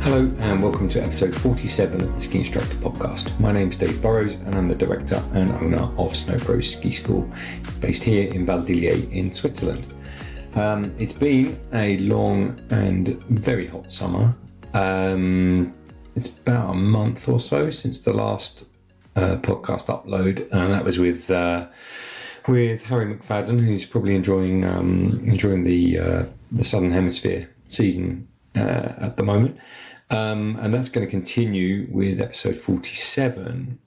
Hello and welcome to episode 47 of the Ski Instructor Podcast. My name's Dave Burrows and I'm the director and owner of Snowpro Ski School based here in Val d'Illier in Switzerland. It's been a long and very hot summer. It's about a month or so since the last podcast upload, and that was with Harry McFadden, who's probably enjoying the Southern Hemisphere season at the moment. And that's going to continue with episode 47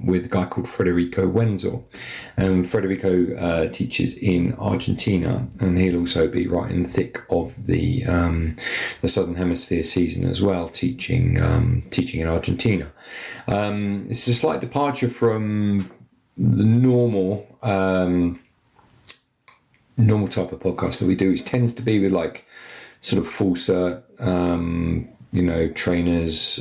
with a guy called Federico Wenzel. Federico teaches in Argentina, and he'll also be right in the thick of the Southern Hemisphere season as well, teaching in Argentina. It's a slight departure from the normal type of podcast that we do, which tends to be with like sort of full cert, trainers,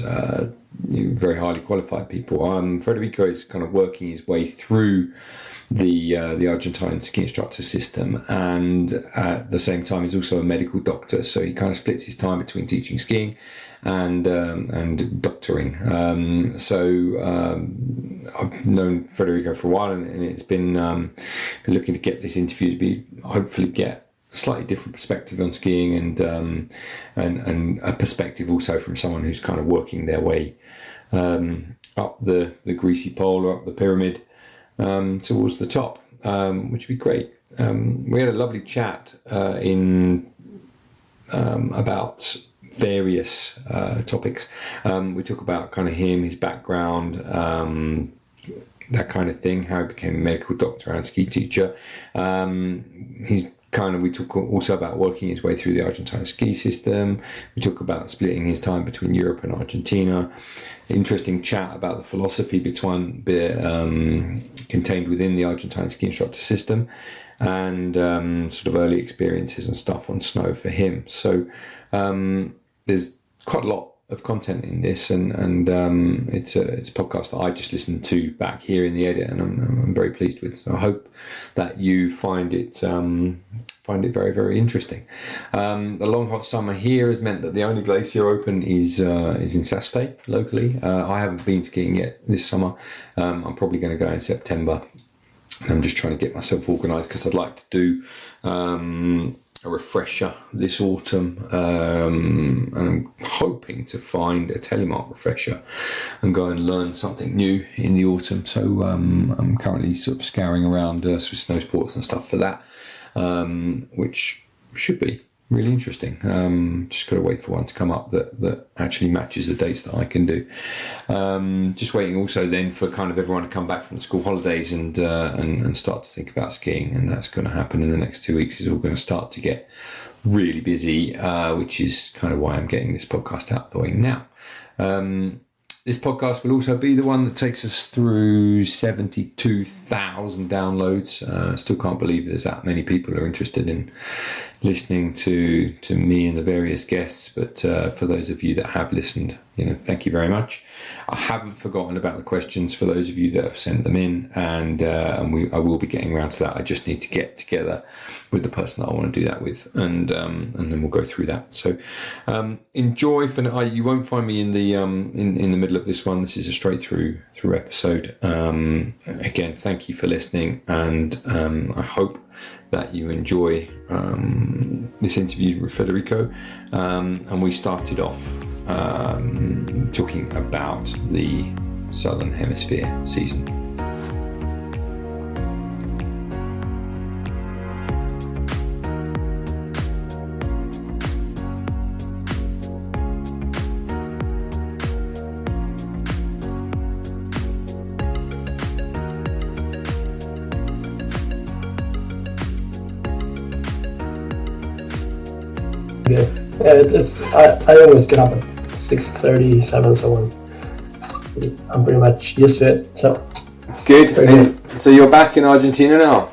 very highly qualified people. Federico is kind of working his way through the Argentine ski instructor system, and at the same time he's also a medical doctor, so he kind of splits his time between teaching skiing and doctoring. I've known Federico for a while, and it's been looking to get this interview to be hopefully get a slightly different perspective on skiing and a perspective also from someone who's kind of working their way up the greasy pole or up the pyramid towards the top, which would be great. We had a lovely chat about various topics. We talk about kind of him, his background, that kind of thing, how he became a medical doctor and ski teacher. We talk also about working his way through the Argentine ski system. We talk about splitting his time between Europe and Argentina. Interesting chat about the philosophy contained within the Argentine ski instructor system, and sort of early experiences and stuff on snow for him. So there's quite a lot of content in this, and it's a podcast that I just listened to back here in the edit, and I'm very pleased with. So I hope that you find it very, very interesting. The long hot summer here has meant that the only glacier open is in Saas-Fee locally. I haven't been skiing yet this summer. I'm probably going to go in September. I'm just trying to get myself organised because I'd like to do a refresher this autumn, and I'm hoping to find a telemark refresher and go and learn something new in the autumn. So I'm currently sort of scouring around Swiss Snow Sports and stuff for that, which should be really interesting. Just got to wait for one to come up that actually matches the dates that I can do. Just waiting also then for kind of everyone to come back from the school holidays and start to think about skiing, and that's going to happen in the next 2 weeks. It's all going to start to get really busy, which is kind of why I'm getting this podcast out the way now. This podcast will also be the one that takes us through 72,000 downloads. Still can't believe there's that many people who are interested in listening to me and the various guests. But for those of you that have listened, thank you very much. I haven't forgotten about the questions for those of you that have sent them in, and I will be getting around to that. I just need to get together with the person that I want to do that with, and then we'll go through that. So enjoy. You won't find me in the middle of this one. This is a straight through episode. Again, thank you for listening, and I hope that you enjoy this interview with Federico. And we started off talking about the Southern Hemisphere season. Yeah, I always get up at 6:37, so I'm pretty much used to it. So good. So you're back in Argentina now?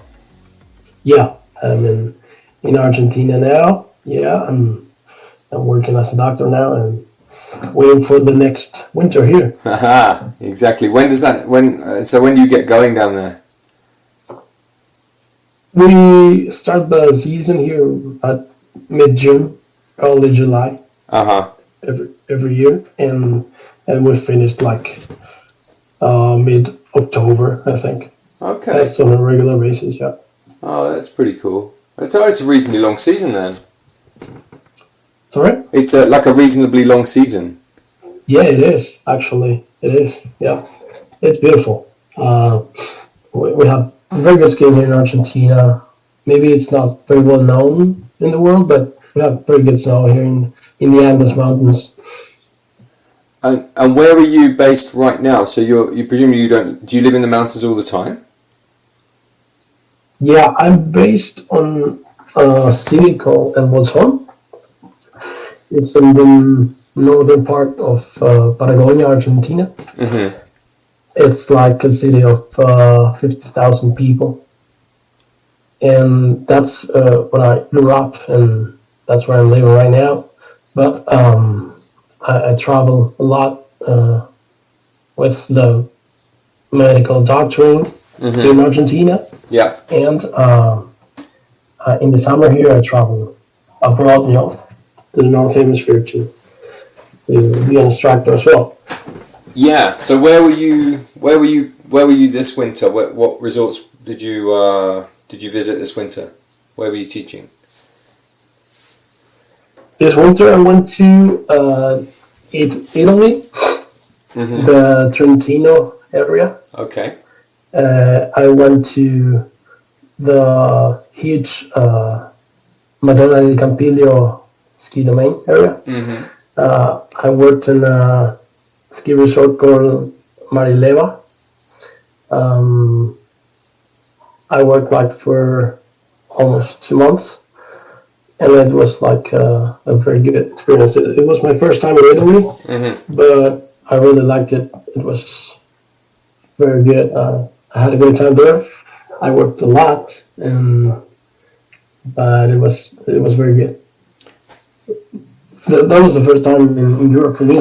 Yeah, I'm in Argentina now. Yeah, I'm working as a doctor now and waiting for the next winter here. Aha, exactly. When do you get going down there? We start the season here at mid-June, early July. Uh-huh. every year, and we finished like mid-October, I think. Okay. That's on a regular basis, yeah. Oh, that's pretty cool. It's a reasonably long season then. Sorry? It's like a reasonably long season. Yeah, it is, actually. It is, yeah. It's beautiful. We have very good skiing here in Argentina. Maybe it's not very well known in the world, but we have pretty good snow here in the Andes Mountains. And where are you based right now? So you presumably do you live in the mountains all the time? Yeah, I'm based on a city called El Bolsón. It's in the northern part of Patagonia, Argentina. Mm-hmm. It's like a city of 50,000 people. And that's when I grew up, and that's where I'm living right now. But I travel a lot with the medical doctoring in Argentina. Yeah. And in the summer here, I travel abroad, to the North Hemisphere to be an instructor as well. Yeah. So where were you this winter? What resorts did you visit this winter? Where were you teaching? This winter, I went to Italy, the Trentino area. Okay. I went to the huge Madonna del Campiglio ski domain area. Mm-hmm. I worked in a ski resort called Marileva. I worked like for almost 2 months, and it was like a very good experience. It was my first time in Italy, but I really liked it. It was very good. I had a great time there. I worked a lot, but it was very good. That was the first time in Europe for me.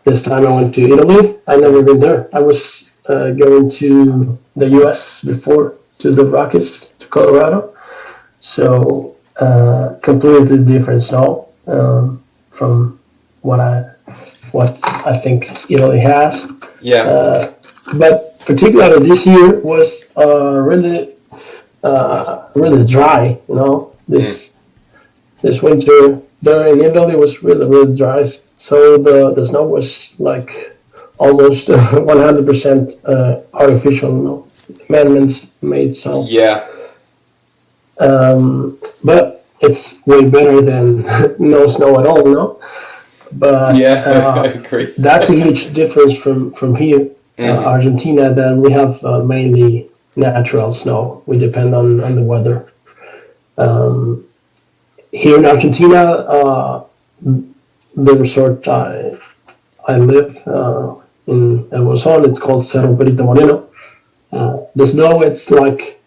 This time I went to Italy. I never been there. I was going to the U.S. before, to the Rockies, to Colorado. So completely different snow from what I think Italy has. Yeah. But particularly this year was really dry. This winter there in Italy was really dry. So the snow was like almost 100% artificial, man-made snow. Yeah. But it's way better than no snow at all, no? But yeah, I agree. That's a huge difference from here, Argentina, that we have mainly natural snow. We depend on the weather. Here in Argentina, the resort I live in El Bolsón, it's called Cerro Perito Moreno. The snow, it's like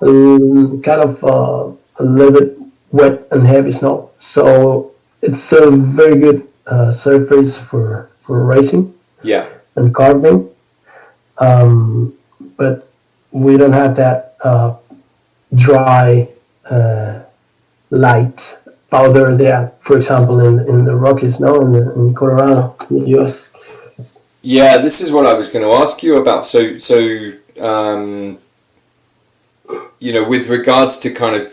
kind of a little bit wet and heavy snow. So it's a very good surface for racing and karting. But we don't have that dry, light powder there, for example, in the Rockies, in Colorado, in the US. Yeah, this is what I was going to ask you about. So with regards to kind of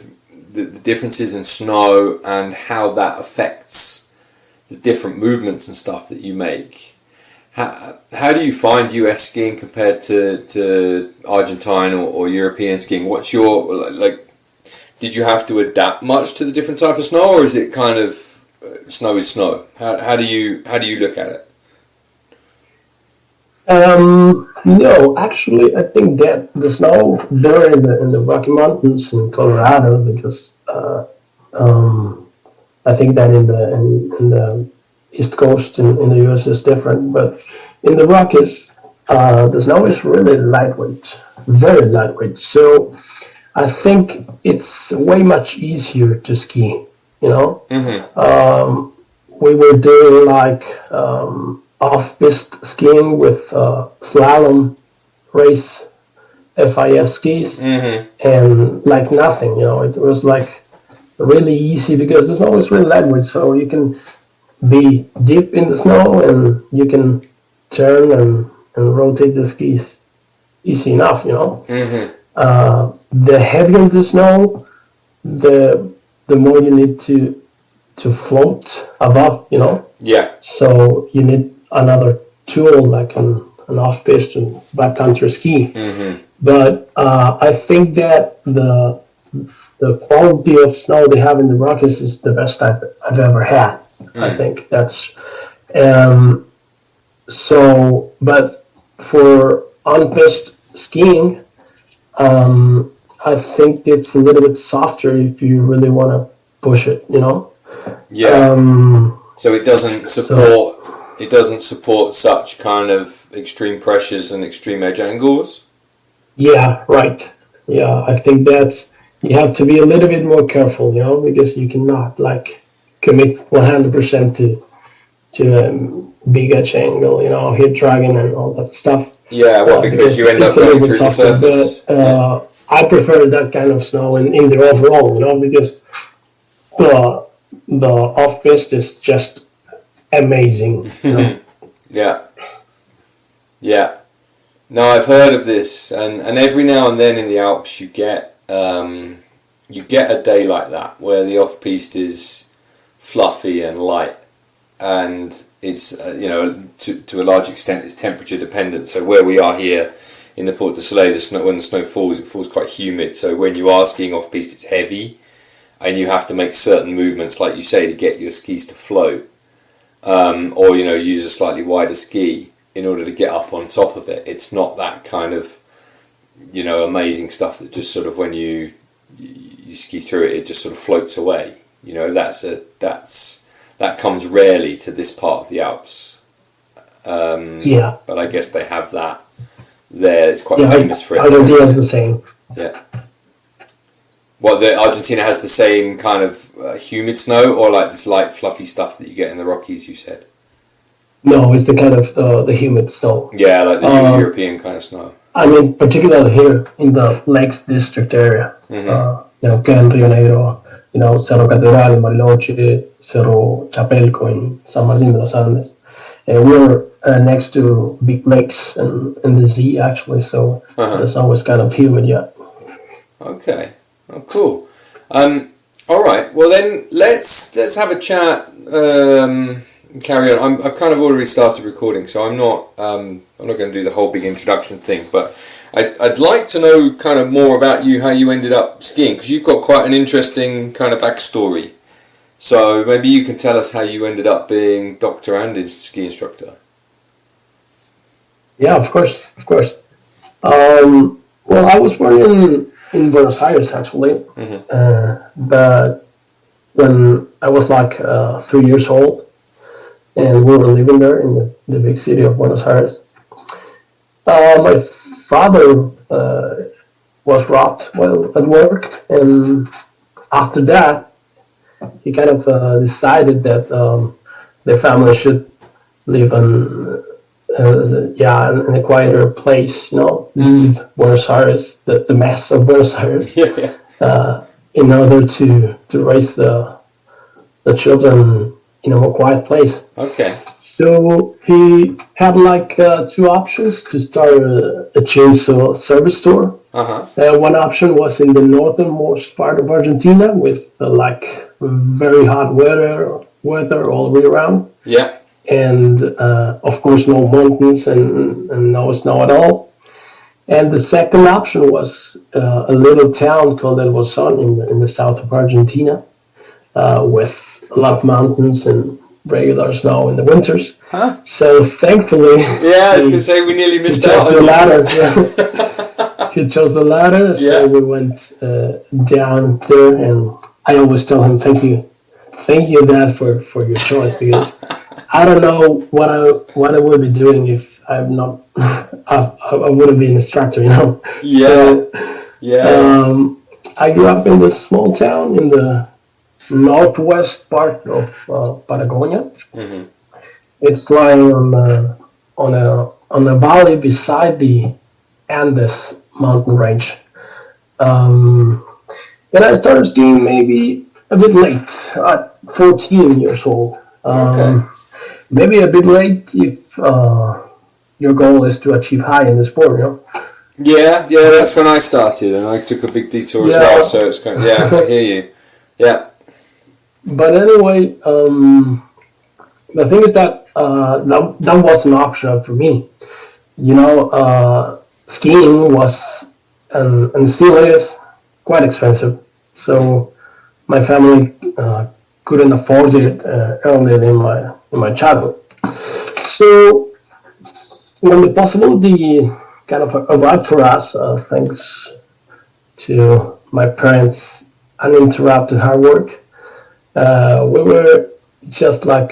the differences in snow and how that affects the different movements and stuff that you make, how do you find US skiing compared to Argentine or European skiing? What's your, did you have to adapt much to the different type of snow, or is it kind of snow is snow? How do you look at it? No, actually, I think that the snow there in the Rocky Mountains in Colorado, because I think that in the East Coast in the US is different, but in the Rockies, the snow is really lightweight, very lightweight. So I think it's way much easier to ski. We were doing like off-piste skiing with slalom race FIS skis, and like nothing. It was like really easy because the snow is really lightweight, so you can be deep in the snow and you can turn and rotate the skis easy enough, you know. Mm-hmm. The heavier the snow, the more you need to float above, you know. Yeah. So you need another tool like an off-piste and backcountry ski. Mm-hmm. But I think that the quality of snow they have in the Rockies is the best I've ever had. I think that's so. But for on-piste skiing, I think it's a little bit softer if you really want to push it, you know. Yeah. So it doesn't support such kind of extreme pressures and extreme edge angles. Yeah, right. Yeah, I think that's you have to be a little bit more careful, you know, because you cannot like commit 100% to big edge angle, you know, hip dragging and all that stuff. Yeah, well, because you end up going through the surface. But I prefer that kind of snow in the overall, you know, because the off-piste is just amazing. You know? Yeah. Yeah. No, I've heard of this, and every now and then in the Alps you get a day like that where the off-piste is fluffy and light, and it's to a large extent it's temperature dependent. So where we are here in the Porte du Soleil, when the snow falls, it falls quite humid. So when you are skiing off-piste, it's heavy, and you have to make certain movements, like you say, to get your skis to float, or use a slightly wider ski in order to get up on top of it. It's not that kind of amazing stuff that just sort of when you ski through it just sort of floats away. That comes rarely to this part of the Alps. Yeah. But I guess they have that there. It's quite famous for it. Argentina is the same. Yeah. Argentina has the same kind of humid snow, or like this light fluffy stuff that you get in the Rockies, you said? No, it's the kind of the humid snow. Yeah, like the European kind of snow. I mean, particularly here in the Lakes District area. Mm-hmm. Acá en Rio Negro, Cerro Catedral, Bariloche, Cerro Chapelco in San Martín de los Andes. We're next to big lakes and the sea, actually, so the snow was kind of humid, yeah. Okay. Oh, cool. All right. Well, then let's have a chat. Carry on. I've kind of already started recording, so I'm not going to do the whole big introduction thing. But I'd like to know kind of more about you, how you ended up skiing, because you've got quite an interesting kind of backstory. So maybe you can tell us how you ended up being doctor and ski instructor. Yeah, of course. Well, I was born in Buenos Aires, actually. But when I was like 3 years old, and we were living there in the big city of Buenos Aires, my father was robbed while at work, and after that, he kind of decided that the family should live in a quieter place, leave Buenos Aires, the mess of Buenos Aires, in order to raise the children in a more quiet place. Okay. So he had like two options to start a chainsaw service store. One option was in the northernmost part of Argentina with like very hot weather all year round. Yeah. And of course no mountains and no snow at all. And the second option was a little town called El Bolsón in the south of Argentina, with a lot of mountains and regular snow in the winters. So thankfully, I was going to say we nearly missed out on the latter. He chose the latter, so we went down there, and I always tell him, "Thank you, Dad, for your choice," because I don't know what I would be doing if I'm not. I wouldn't be an instructor, Yeah. So, I grew up in this small town in the northwest part of Patagonia. It's lying on a valley beside the Andes mountain range. And I started skiing maybe a bit late at 14 years old. Okay. Maybe a bit late if your goal is to achieve high in the sport, you know. Yeah, that's when I started, and I took a big detour as well. So it's kind of, I hear you. Yeah. But anyway, the thing is that that was an option for me. You know, skiing was and still is quite expensive. So my family couldn't afford it earlier in my childhood. So when the possibility kind of arrived for us, thanks to my parents' uninterrupted hard work, we were just like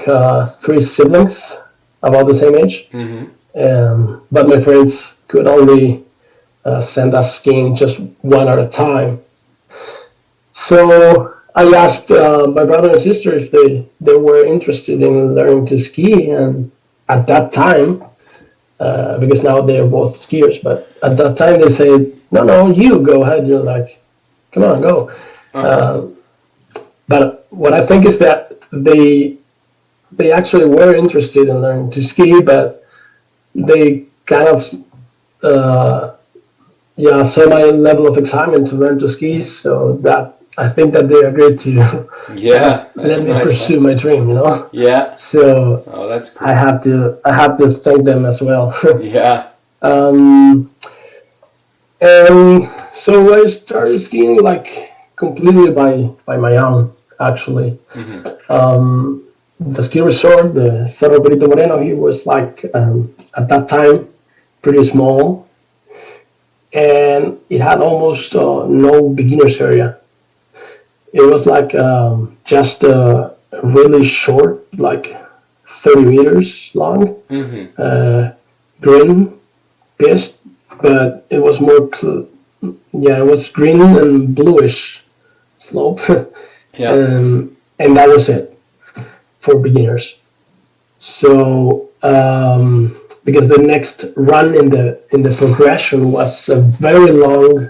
3 siblings about the same age. But my friends could only send us skiing just one at a time. So I asked my brother and sister if they were interested in learning to ski, and at that time, because now they are both skiers, but at that time they said, no, you go ahead. You're like, come on, go. But what I think is that they actually were interested in learning to ski, but they kind of saw my level of excitement to learn to ski, so that I think that they agreed to let me pursue my dream, you know. Yeah. So that's cool. I have to thank them as well. Yeah. And so I started skiing like completely by my own, actually. The ski resort, the Cerro Perito Moreno, he was like at that time pretty small, and it had almost no beginners area. It was like just a really short, like 30 meters long, green piste, but it was more, it was green and bluish slope, and that was it for beginners. So because the next run in the progression was a very long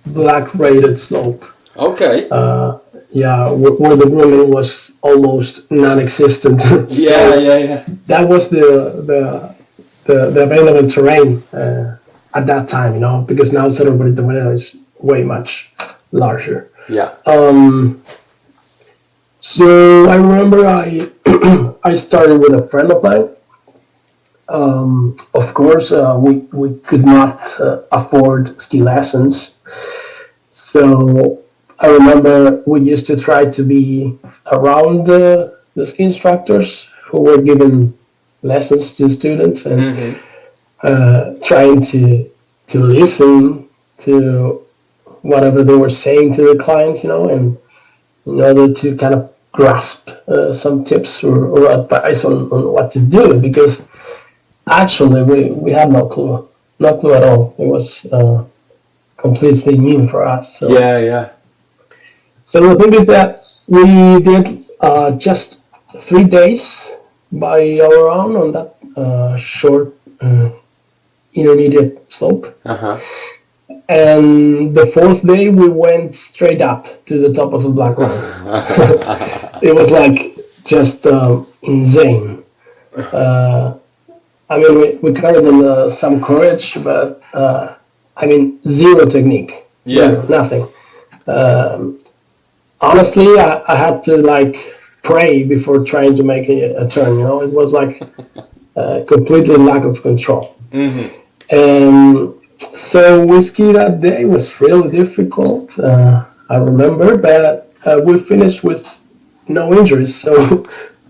black rated slope. Okay. Where the grooming was almost non-existent. That was the available terrain at that time, you know, because now Cerro Perito Moreno is way much larger. Yeah. So I remember I started with a friend of mine. Of course, we could not afford ski lessons. So I remember we used to try to be around the ski instructors who were giving lessons to students, and trying to listen to whatever they were saying to the clients, you know, and in order to kind of grasp some tips or advice on what to do, because actually we had no clue at all. It was completely new for us. So. So the thing is that we did just 3 days by our own on that short intermediate slope. And the 4th day we went straight up to the top of the black rock. It was like just insane. I mean, we carried in some courage, but I mean, zero technique. Zero, nothing. Honestly, I had to like pray before trying to make a turn. You know, it was like completely lack of control. And so whiskey that day was really difficult. I remember, but we finished with no injuries, so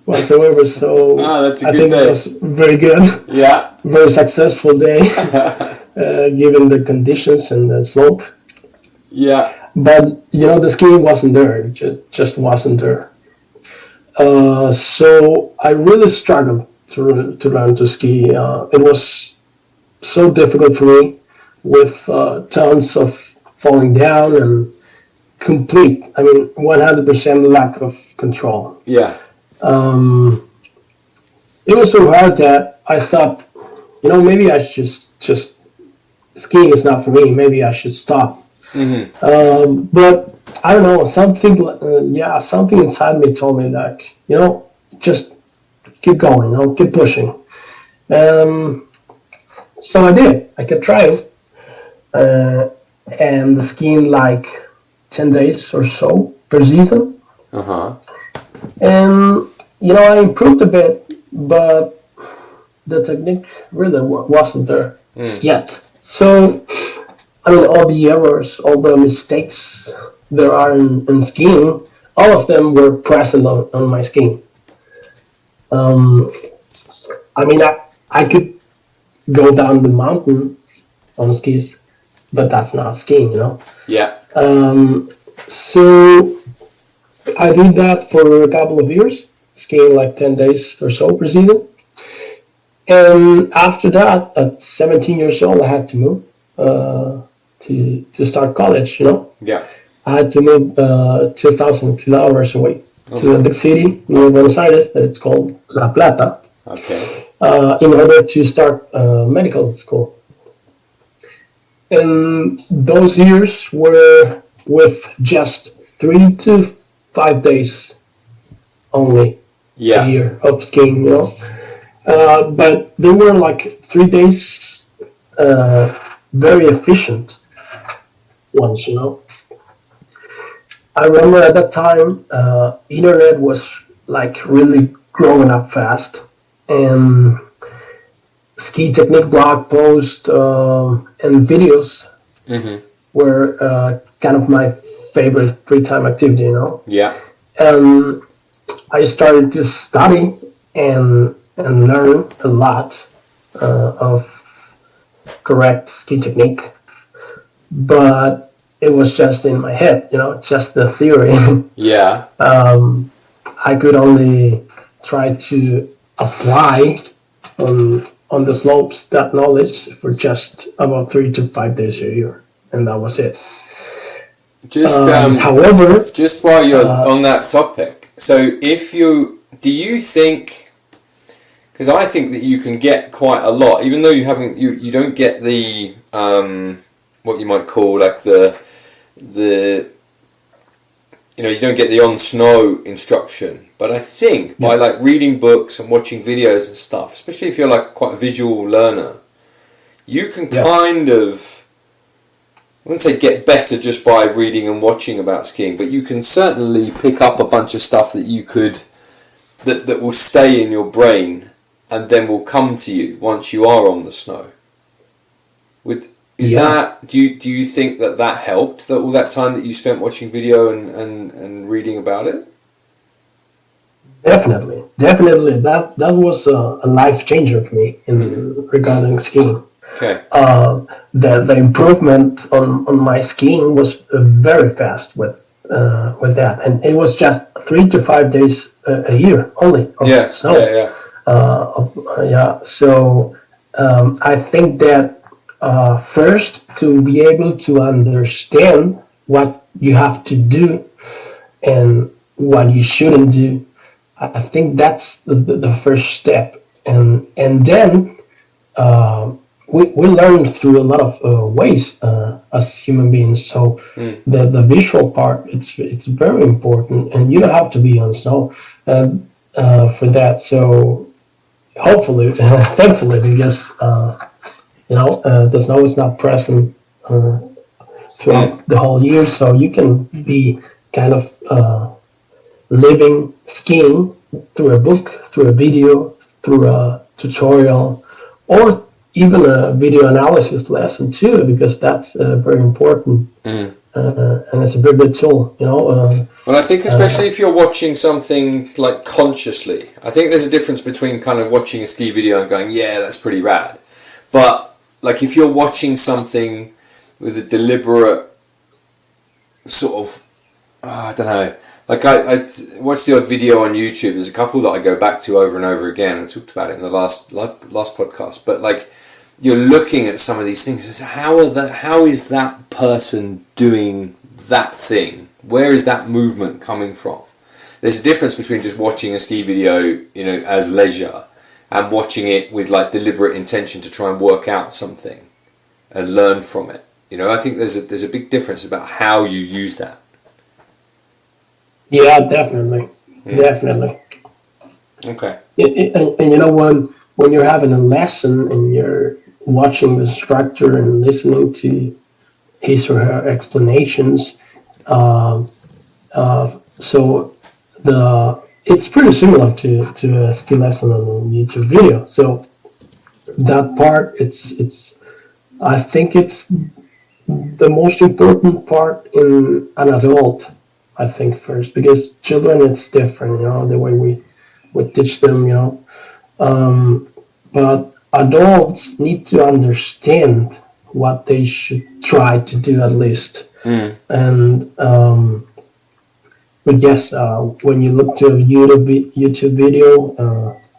whatsoever. So that's a I good think day. it was very good. Very successful day, given the conditions and the slope. But you know, the skiing wasn't there. It just wasn't there. So I really struggled to learn to ski. It was so difficult for me, with tons of falling down and complete, 100% lack of control. It was so hard that I thought, you know, maybe I should just skiing is not for me. Maybe I should stop. But I don't know, something, something inside me told me like, just keep going, keep pushing. So I did. I kept trying, and skiing like 10 days or so per season. And I improved a bit, but the technique really wasn't there yet. So I mean, all the errors, all the mistakes there are in skiing, all of them were present on my skiing. I mean, I could go down the mountain on skis, but that's not skiing, Yeah. So I did that for a couple of years, skiing like 10 days or so per season. And after that, at 17 years old, I had to move to start college, Yeah. I had to move 2,000 kilometers away to a big city near Buenos Aires that it's called La Plata. Okay. In order to start medical school. And those years were with just 3 to 5 days only a year of skiing, but they were like 3 days very efficient ones, I remember at that time, internet was like really growing up fast, and ski technique blog posts and videos were kind of my favorite free time activity, Yeah. And I started to study and learn a lot of correct ski technique, but it was just in my head, just the theory. Yeah. I could only try to apply on the slopes that knowledge for just about 3 to 5 days a year, and that was it. However, just while you're on that topic, so do you think? Because I think that you can get quite a lot, even though you don't get the what you might call like the you don't get the on snow instruction. But I think by like reading books and watching videos and stuff, especially if you're like quite a visual learner, you can kind of, I wouldn't say get better just by reading and watching about skiing, but you can certainly pick up a bunch of stuff that you could, that will stay in your brain and then will come to you once you are on the snow. Do you think that helped, that all that time that you spent watching video and reading about it? Definitely. That was a life changer for me regarding skiing. Okay. The improvement on my skiing was very fast with that, and it was just 3 to 5 days a year only of snow. So I think that first, to be able to understand what you have to do and what you shouldn't do, I think that's the first step, and then we learn through a lot of ways as human beings. So the visual part, it's very important, and you don't have to be on snow for that. So hopefully, thankfully, because the snow is not present throughout the whole year, so you can be kind of living skiing through a book, through a video, through a tutorial, or even a video analysis lesson too, because that's very important, and it's a very good tool, Well, I think especially if you're watching something like consciously, I think there's a difference between kind of watching a ski video and going, yeah, that's pretty rad. But like if you're watching something with a deliberate sort of, I don't know, like I watch the odd video on YouTube. There's a couple that I go back to over and over again. I talked about it in the last podcast. But like you're looking at some of these things, and how is that person doing that thing? Where is that movement coming from? There's a difference between just watching a ski video, as leisure, and watching it with like deliberate intention to try and work out something and learn from it. I think there's a big difference about how you use that. Yeah, definitely, definitely. Okay. And you know, when you're having a lesson and you're watching the instructor and listening to his or her explanations, um, so the it's pretty similar to a ski lesson on a YouTube video. So that part, it's I think it's the most important part in an adult. I think first, because children it's different, you know, the way we teach them, you know. But adults need to understand what they should try to do at least. And but yes, when you look to a YouTube video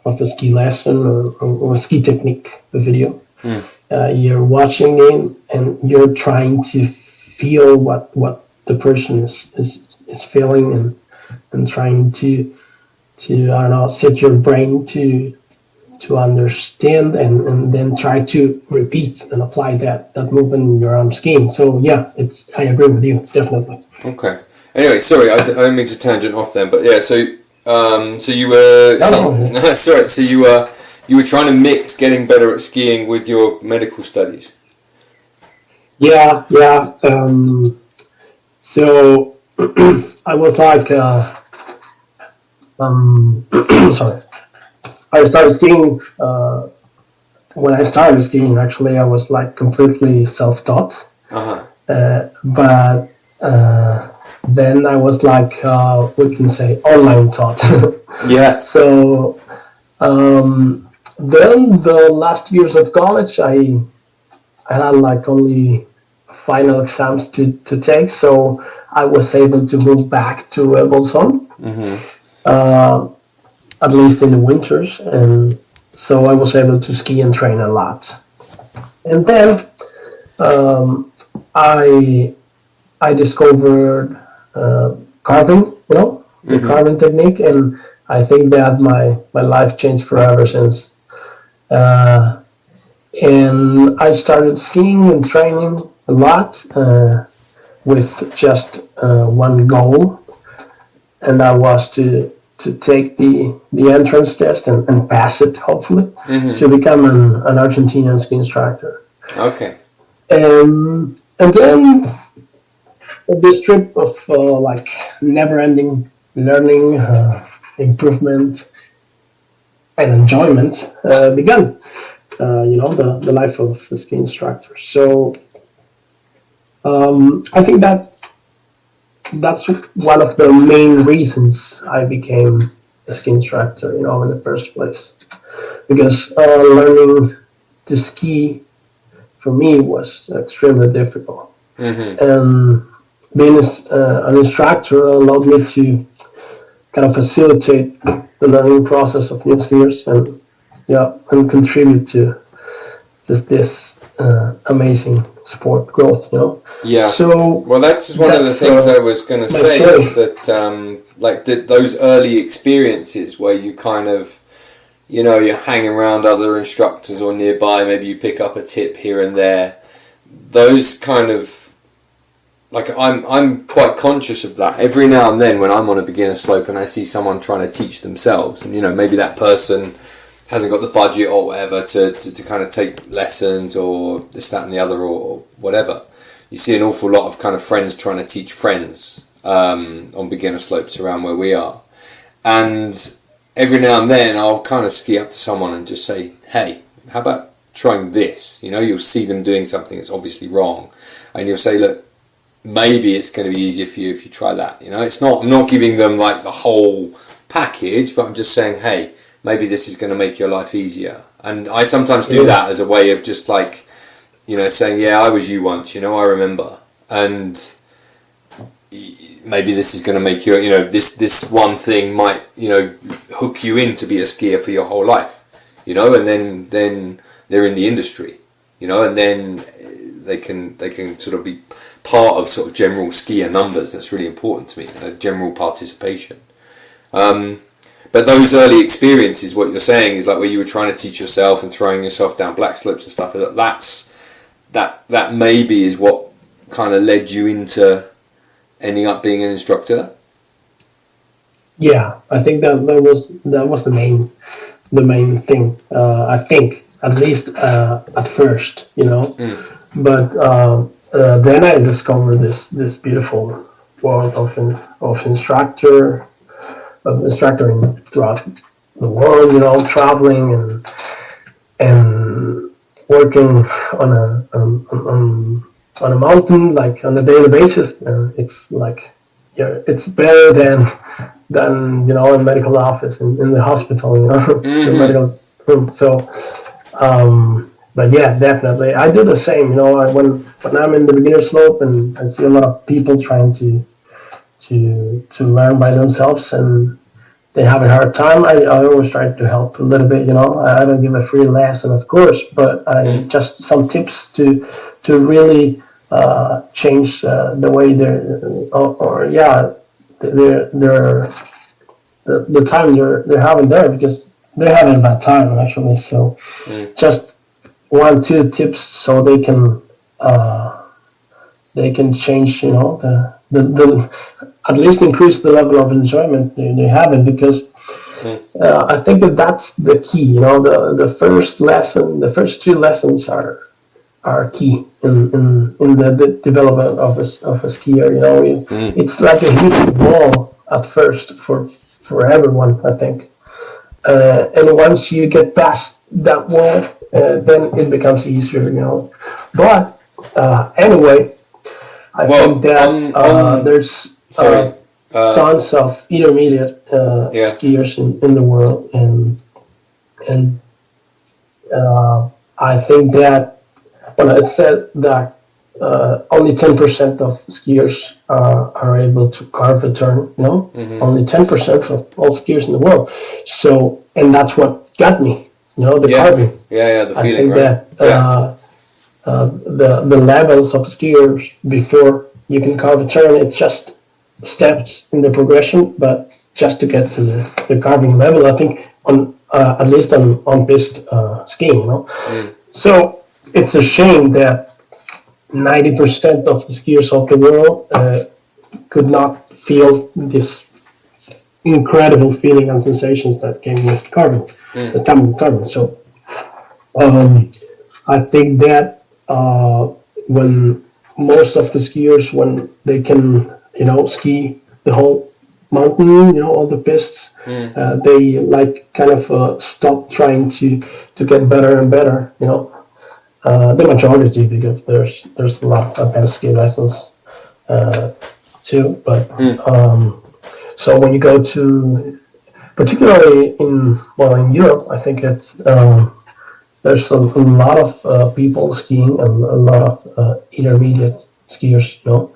of a ski lesson or ski technique video, you're watching it and you're trying to feel what the person is feeling and trying to I don't know, set your brain to understand and then try to repeat and apply that movement in your arm skiing. So yeah, I agree with you, definitely. Okay. Anyway, sorry, I didn't mean to tangent off then, but yeah, so you were sorry, so you were trying to mix getting better at skiing with your medical studies. Yeah, yeah. So I was like, sorry. I started skiing. When I started skiing, actually, I was like completely self-taught. But then I was like, we can say, online taught. Yeah. So then the last years of college, I had like only final exams to take, so I was able to move back to Bolson, at least in the winters, and so I was able to ski and train a lot. And then I discovered carving, you know, the carving technique, and I think that my life changed forever since. And I started skiing and training a lot with just one goal, and that was to take the entrance test and pass it, hopefully, to become an Argentinian ski instructor. Okay. And then this trip of like never-ending learning, improvement, and enjoyment began. You know, the life of a ski instructor. So I think that's one of the main reasons I became a ski instructor, you know, in the first place. Because learning to ski for me was extremely difficult. And being an instructor allowed me to kind of facilitate the learning process of new skiers and contribute to this amazing sport growth, you know. Yeah. So well, that's one of the things I was going to say is that like those early experiences where you kind of, you know, you're hanging around other instructors or nearby, maybe you pick up a tip here and there. Those kind of, like, I'm quite conscious of that. Every now and then when I'm on a beginner slope and I see someone trying to teach themselves, and, you know, maybe that person hasn't got the budget or whatever to kind of take lessons or this, that and the other or whatever. You see an awful lot of kind of friends trying to teach friends on beginner slopes around where we are. And every now and then I'll kind of ski up to someone and just say, hey, how about trying this? You know, you'll see them doing something that's obviously wrong. And you'll say, look, maybe it's going to be easier for you if you try that. You know, I'm not giving them like the whole package, but I'm just saying, hey, maybe this is going to make your life easier. And I sometimes do that as a way of just like, you know, saying, yeah, I was you once, you know, I remember. And maybe this is going to make you, you know, this one thing might, you know, hook you in to be a skier for your whole life, you know, and then they're in the industry, you know, and then they can sort of be part of sort of general skier numbers. That's really important to me, general participation. But those early experiences, what you're saying is like where you were trying to teach yourself and throwing yourself down black slopes and stuff. That maybe is what kind of led you into ending up being an instructor. Yeah, I think that was the main thing. I think at least at first, you know. But then I discovered this beautiful world of instructor throughout the world, you know, traveling and working on a mountain like on a daily basis. And it's like, yeah, it's better than you know, a medical office in the hospital, you know, the medical room. So but yeah, definitely I do the same, you know. When I'm in the beginner slope and I see a lot of people trying to learn by themselves and they have a hard time, I always try to help a little bit, you know. I don't give a free lesson, of course, but I just some tips to really change the way they're or yeah, they're the time they're having there, because they're having a bad time actually. So just 1 2 tips so they can change, you know, the at least increase the level of enjoyment they have it, because I think that's the key, you know. The first lesson, the first 2 lessons are key in the development of a skier, you know. It's like a huge wall at first for everyone, I think. And once you get past that wall, then it becomes easier, you know. But anyway, I think that there's sorry. tons of intermediate skiers in the world, and I think that it said that only 10% of skiers are able to carve a turn. You know, only 10% of all skiers in the world. So, and that's what got me. You know, the carving. Yeah, the feeling, I think that the levels of skiers before you can carve a turn, it's just steps in the progression, but just to get to the carving level, I think on at least on piste skiing, you know. So it's a shame that 90% of the skiers of the world could not feel this incredible feeling and sensations that came with carving, that come with carving. So I think that when most of the skiers, when they can, you know, ski the whole mountain, you know, all the pistes, they like kind of stop trying to get better and better, you know. The majority, because there's a lot of advanced ski lessons too, but so when you go to, particularly in Europe, I think it's there's a lot of people skiing and a lot of intermediate skiers, you know.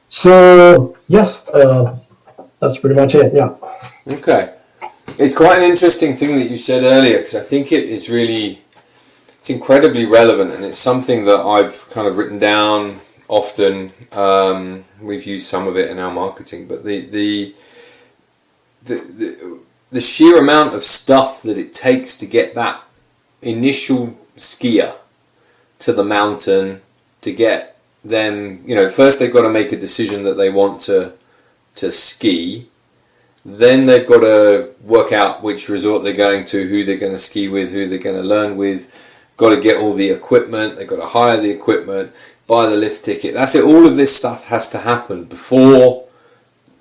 So yes, that's pretty much it. Yeah. Okay. It's quite an interesting thing that you said earlier, because I think it's incredibly relevant, and it's something that I've kind of written down often. We've used some of it in our marketing, but the sheer amount of stuff that it takes to get that initial skier to the mountain, to get them, you know, first they've got to make a decision that they want to ski. Then they've got to work out which resort they're going to, who they're going to ski with, who they're going to learn with. Got to get all the equipment. They've got to hire the equipment, buy the lift ticket. That's it. All of this stuff has to happen before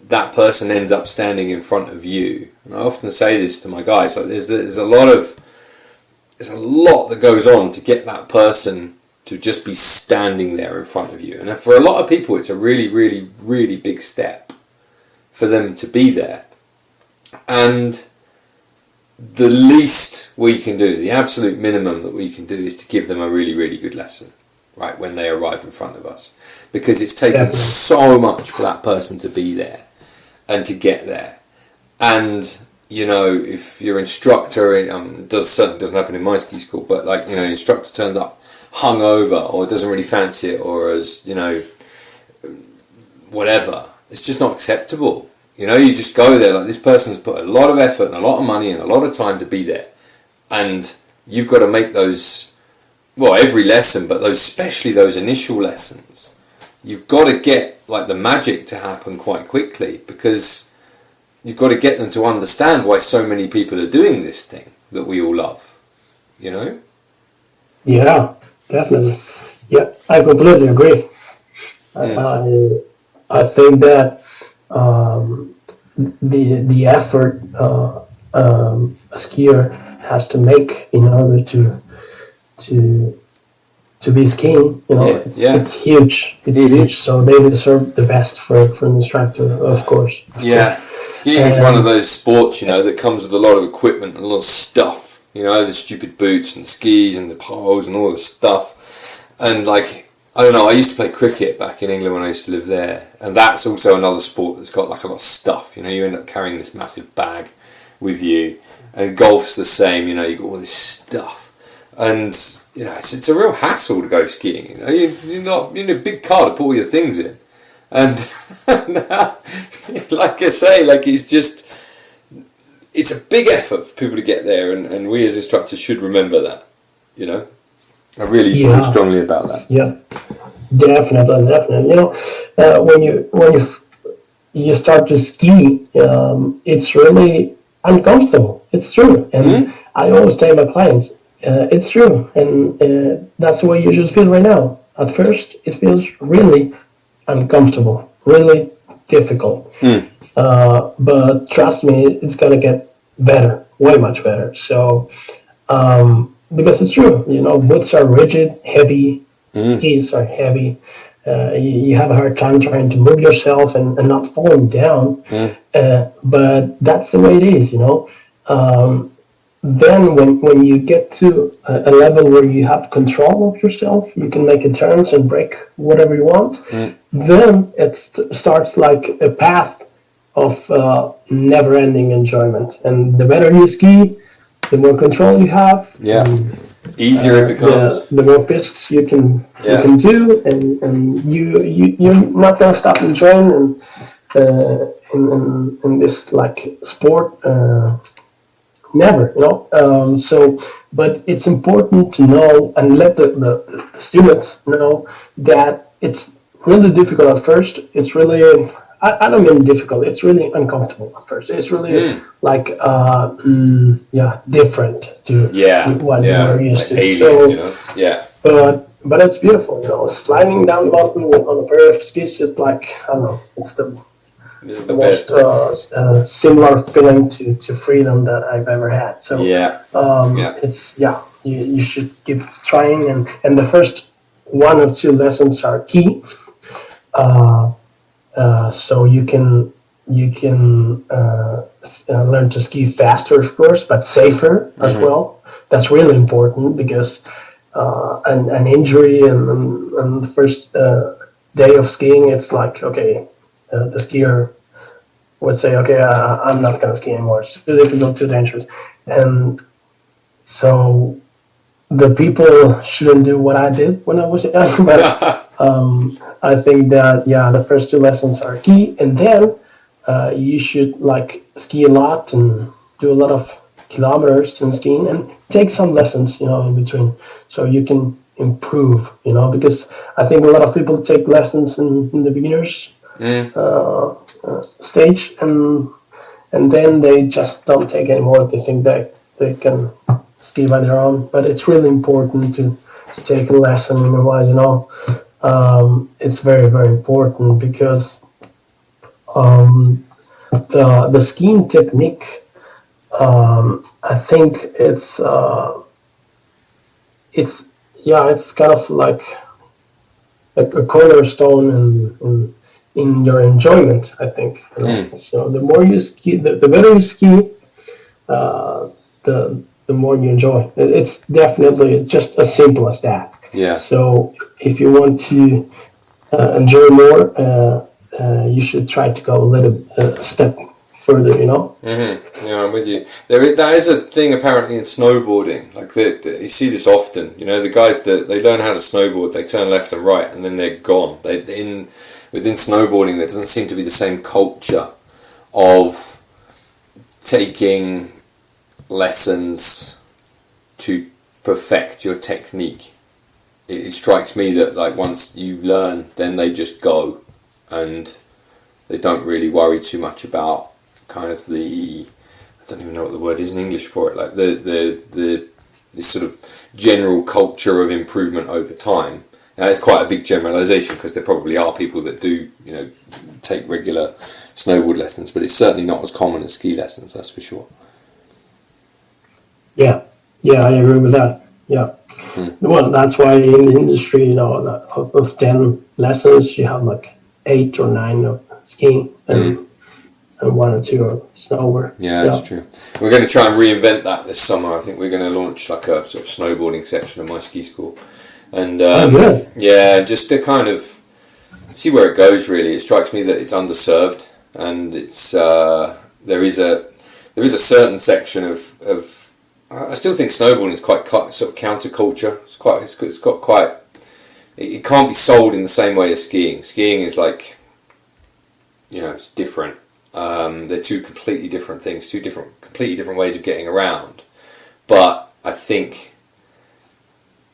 that person ends up standing in front of you. And I often say this to my guys: like there's a lot that goes on to get that person to just be standing there in front of you. And for a lot of people, it's a really, really, really big step for them to be there. And the least we can do, the absolute minimum that we can do, is to give them a really, really good lesson, right, when they arrive in front of us. Because it's taken so much for that person to be there and to get there. And, you know, if your instructor, certainly doesn't happen in my ski school, but like, you know, instructor turns up hungover or doesn't really fancy it, or as, you know, whatever, it's just not acceptable. You know, you just go there, like, this person's put a lot of effort and a lot of money and a lot of time to be there. And you've got to make those, well, every lesson, but especially those initial lessons, you've got to get like the magic to happen quite quickly, because you've got to get them to understand why so many people are doing this thing that we all love, you know? Yeah, definitely. Yeah, I completely agree. I think that the effort a skier has to make in order to to be skiing, it's huge. It's huge. So they deserve the best for an instructor, of course. Yeah, skiing is one of those sports, that comes with a lot of equipment and a lot of stuff. The stupid boots and skis and the poles and all the stuff. And like, I don't know, I used to play cricket back in England when I used to live there. And that's also another sport that's got like a lot of stuff. You end up carrying this massive bag with you. And golf's the same, you've got all this stuff. And, it's a real hassle to go skiing. You need a big car to put all your things in. And like I say, it's a big effort for people to get there, and we as instructors should remember that, I really feel strongly about that. Yeah, definitely. When you start to ski, it's really uncomfortable. It's true, and I always tell my clients, it's true, and that's the way you should feel right now. At first, it feels really uncomfortable, really difficult. But trust me, it's gonna get better, way much better. So, because it's true, boots are rigid, heavy, skis are heavy. You have a hard time trying to move yourself and not falling down. But that's the way it is, Then when you get to a level where you have control of yourself, you can make turns and break whatever you want. Then it starts like a path of never-ending enjoyment. And the better you ski, the more control you have. Yeah, easier it becomes. The more pitches you can do, and you're not gonna stop enjoying in this like sport. Never, but it's important to know and let the students know that it's really difficult at first. It's really, I don't mean difficult, it's really uncomfortable at first. It's really different to what you're used to. Alien, But it's beautiful, sliding down the mountain on a pair of skis, just like, I don't know, it's the most similar feeling to freedom that I've ever had. So it's you should keep trying, and the first 1 or 2 lessons are key. So you can learn to ski faster, of course, but safer as well. That's really important, because an injury and the first day of skiing, it's like, okay, the skier would say, okay, I'm not going to ski anymore. It's too difficult, too dangerous. And so the people shouldn't do what I did when I was young. But I think that, the first 2 lessons are key. And then you should ski a lot and do a lot of kilometers in skiing and take some lessons, in between, so you can improve, because I think a lot of people take lessons in the beginners stage, and then they just don't take anymore. They think that they can ski by their own, but it's really important to take a lesson in a while. It's very, very important, because the skiing technique, I think it's kind of like a cornerstone in your enjoyment, I think. So the more you ski, the better you ski, the more you enjoy. It's definitely just as simple as that. Yeah. So if you want to enjoy more, you should try to go a little step further, Yeah, I'm with you. That is a thing apparently in snowboarding. You see this often. The guys that they learn how to snowboard, they turn left and right, and then they're gone. Within snowboarding, there doesn't seem to be the same culture of taking lessons to perfect your technique. it strikes me that like once you learn, then they just go, and they don't really worry too much about kind of the, I don't even know what the word is in English for it, like the this sort of general culture of improvement over time. Now it's quite a big generalisation because there probably are people that do, you know, take regular snowboard lessons, but it's certainly not as common as ski lessons, that's for sure. Yeah, I agree with that. Yeah. Well, that's why in the industry, you know, of 10 lessons, you have like 8 or 9 of skiing and 1 or 2 of snowboard. Yeah, that's true. We're going to try and reinvent that this summer. I think we're going to launch like a sort of snowboarding section of my ski school. And yeah, just to kind of see where it goes. Really, it strikes me that it's underserved, and it's there is a certain section of I still think snowboarding is quite sort of counterculture. It's got quite. It can't be sold in the same way as skiing. Skiing is like, you know, it's different. They're two completely different things, completely different ways of getting around. But I think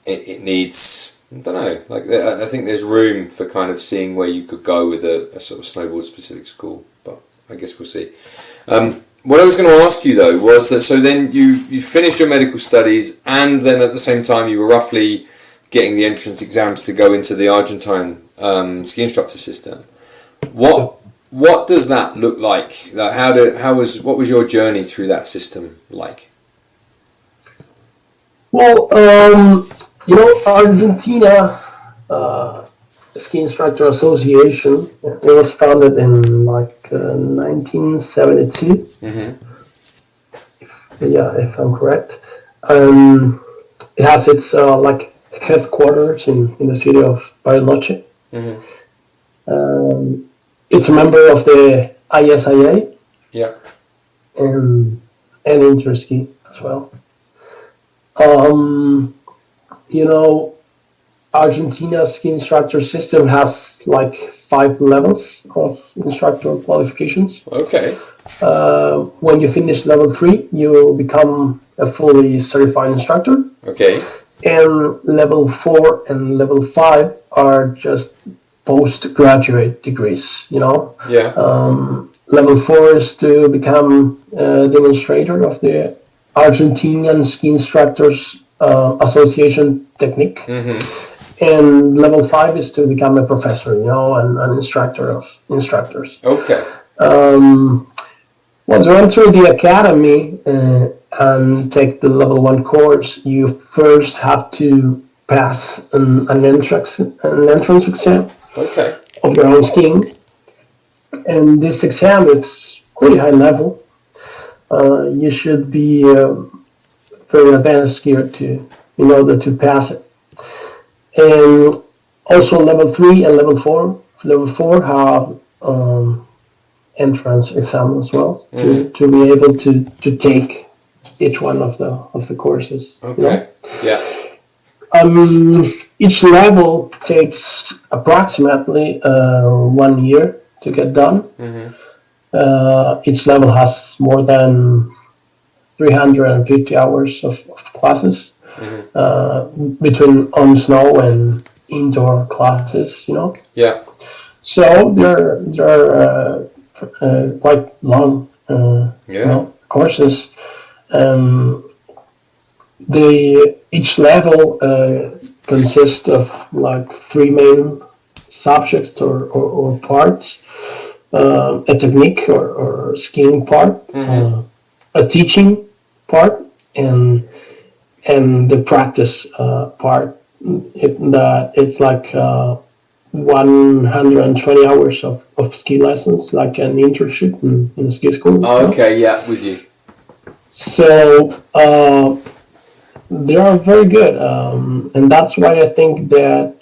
it needs, I don't know, like I think there's room for kind of seeing where you could go with a sort of snowboard specific school, but I guess we'll see. What I was going to ask you though was that, so then you finished your medical studies, and then at the same time you were roughly getting the entrance exams to go into the Argentine ski instructor system. What does that look like? What was your journey through that system like? Well, you know, Argentina Ski Instructor Association, it was founded in like 1972. Mm-hmm. If I'm correct. It has its like headquarters in the city of Bariloche. Mm-hmm. It's a member of the ISIA. Yeah. And Interski as well. You know, Argentina's ski instructor system has like 5 levels of instructor qualifications. Okay. When you finish level 3, you become a fully certified instructor. Okay. And level 4 and level 5 are just postgraduate degrees, you know. Yeah. Level 4 is to become a demonstrator of the Argentinian Ski Instructors Association technique. Mm-hmm. And level 5 is to become a professor, you know, and an instructor of instructors. Okay. Once you enter the academy and take the level 1 course, you first have to pass an entrance exam. Okay. Of your own skiing. And this exam is pretty high level. You should be very advanced skier in order to pass it. And also level 3 and level 4. Level 4 have entrance exam as well, to be able to take each one of the courses. Okay. You know? Yeah. Each level takes approximately 1 year to get done. Mm-hmm. Each level has more than 350 hours of classes, between on snow and indoor classes, you know. Yeah. So they're quite long, you know, courses. Each level consists of like 3 main subjects or parts: a technique or skiing part, a teaching part, and the practice part. It's like 120 hours of ski lessons, like an internship in a ski school. Oh, okay, yeah, with you. So they are very good, and that's why I think that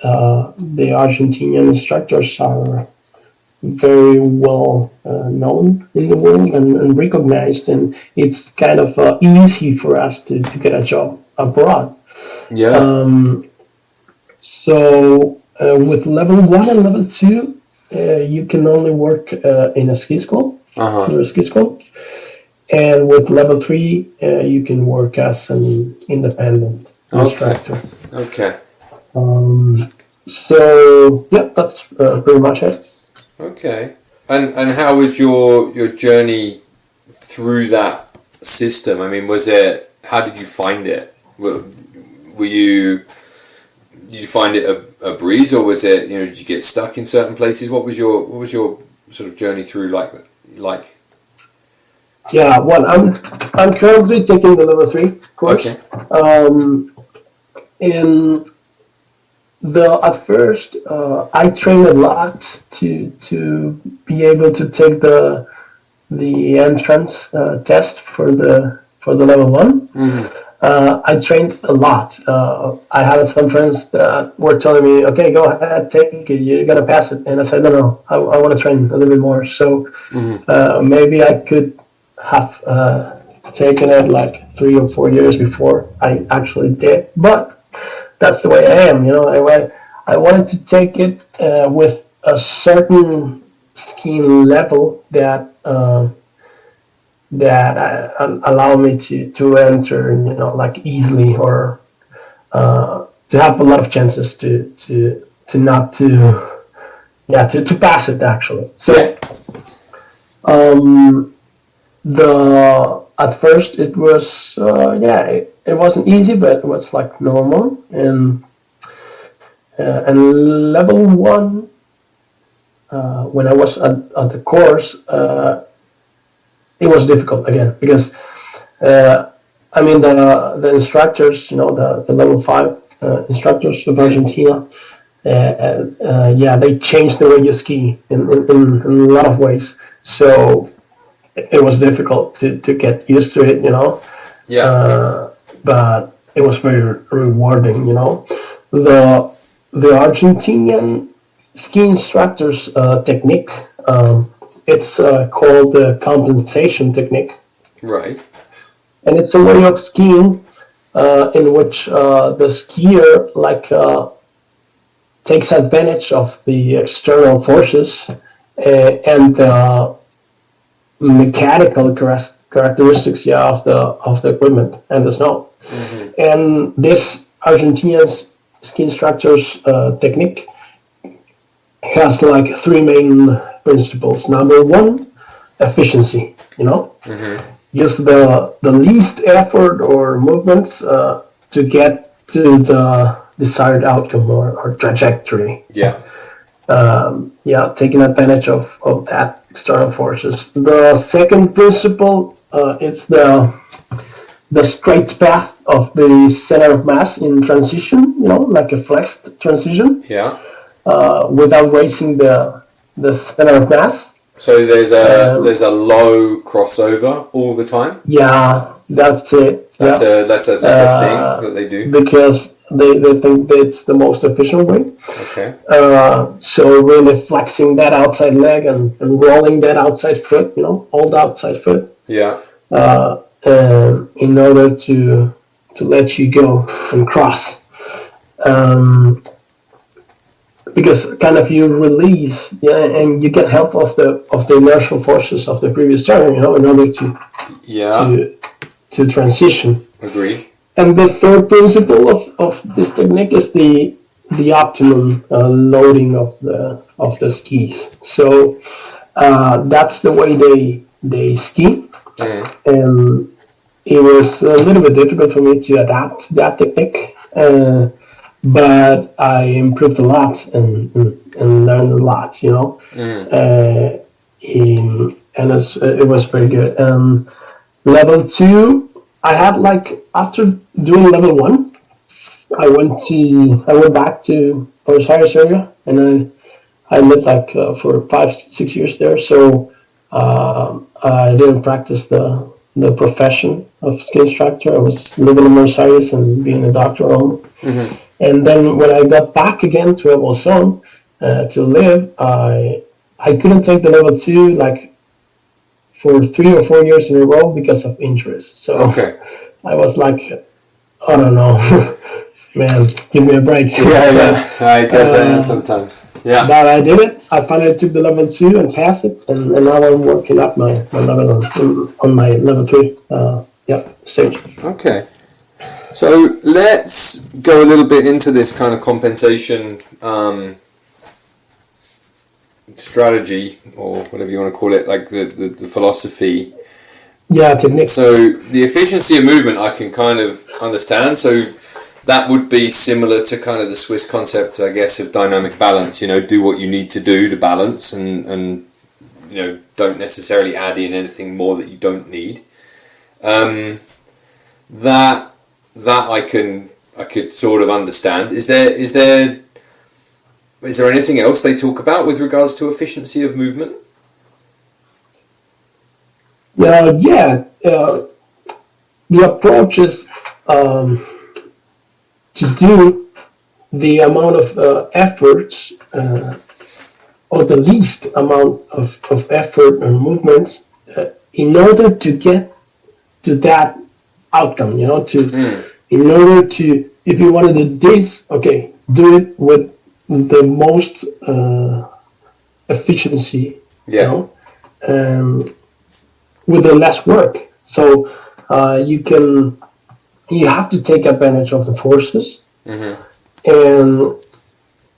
the Argentinian instructors are very well known in the world and recognized, and it's kind of easy for us to get a job abroad. Yeah. So with level 1 and level 2, you can only work in a ski school, through a ski school. And with level 3, you can work as an independent instructor. Okay. So yeah, that's pretty much it. Okay. And how was your journey through that system? I mean, how did you find it? Were you did you find it a breeze, or was it, did you get stuck in certain places? What was your sort of journey through like? Yeah, well, I'm currently taking the level 3 course. Okay. And at first, I trained a lot to be able to take the entrance test for the level 1. Mm-hmm. I trained a lot. I had some friends that were telling me, "Okay, go ahead, take it. You're gonna pass it." And I said, "No. I want to train a little bit more." So maybe I could have taken it like 3 or 4 years before I actually did. But that's the way I am. I wanted to take it with a certain skiing level that allow me to enter, like easily, or to have a lot of chances to pass it actually. So at first it was it wasn't easy, but it was like normal, and level 1 when I was at the course. It was difficult again because the instructors, the level 5 instructors of Argentina, they changed the way you ski in a lot of ways. So it was difficult to get used to it, but it was very rewarding, The Argentinian ski instructors technique. It's called the compensation technique. Right. And it's a way of skiing in which the skier takes advantage of the external forces and mechanical characteristics of the equipment and the snow. Mm-hmm. And this Argentinian ski instructor's technique has like 3 main principles. Number 1, efficiency. Use the least effort or movements to get to the desired outcome or trajectory. Taking advantage of that external forces. The second principle is the straight path of the center of mass in transition. Like a flexed transition. Without raising the center of mass. So there's a low crossover all the time. Yeah, that's it. That's a thing that they do because they think that it's the most efficient way. Okay. So really flexing that outside leg and rolling that outside foot, all the outside foot. Yeah. In order to let you go and cross. Because kind of you release, and you get help of the inertial forces of the previous turn, in order to transition. Agree. And the third principle of this technique is the optimum loading of the skis. So that's the way they ski, and it was a little bit difficult for me to adapt to that technique. But I improved a lot and learned a lot, and it was very good. Level 2, I had after doing level 1, I went back to Buenos Aires area, and I lived for 5-6 years there. So I didn't practice the profession of ski instructor. I was living in Buenos Aires and being a doctor at home. Mm-hmm. And then when I got back again to El Bolson to live, I couldn't take the level 2 for 3 or 4 years in a row because of injuries. So I was like, I don't know, man, give me a break. I guess I am sometimes. Yeah. But I did it. I finally took the level 2 and passed it, and now I'm working up my level on my level 3 stage. Okay. So let's go a little bit into this kind of compensation strategy, or whatever you want to call it, like the philosophy. Yeah, technique. So the efficiency of movement I can kind of understand. So that would be similar to kind of the Swiss concept, I guess, of dynamic balance. Do what you need to do to balance, and don't necessarily add in anything more that you don't need. That I could sort of understand. Is there anything else they talk about with regards to efficiency of movement? The approach is to do the amount of efforts, or the least amount of effort and movements, in order to get to that outcome. In order to, if you want to do this, okay, do it with the most efficiency. With the less work. So you have to take advantage of the forces, and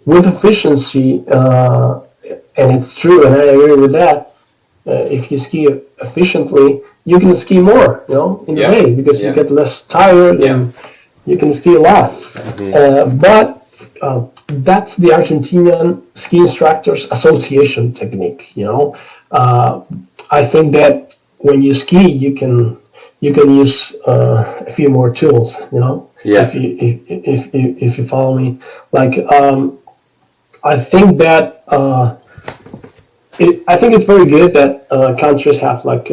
with efficiency, and it's true, and I agree with that. If you ski efficiently, you can ski more, in a way, because you get less tired and you can ski a lot. But that's the Argentinian Ski Instructors Association technique. I think that when you ski, you can use a few more tools. If you follow me, like I think that I think it's very good that countries have like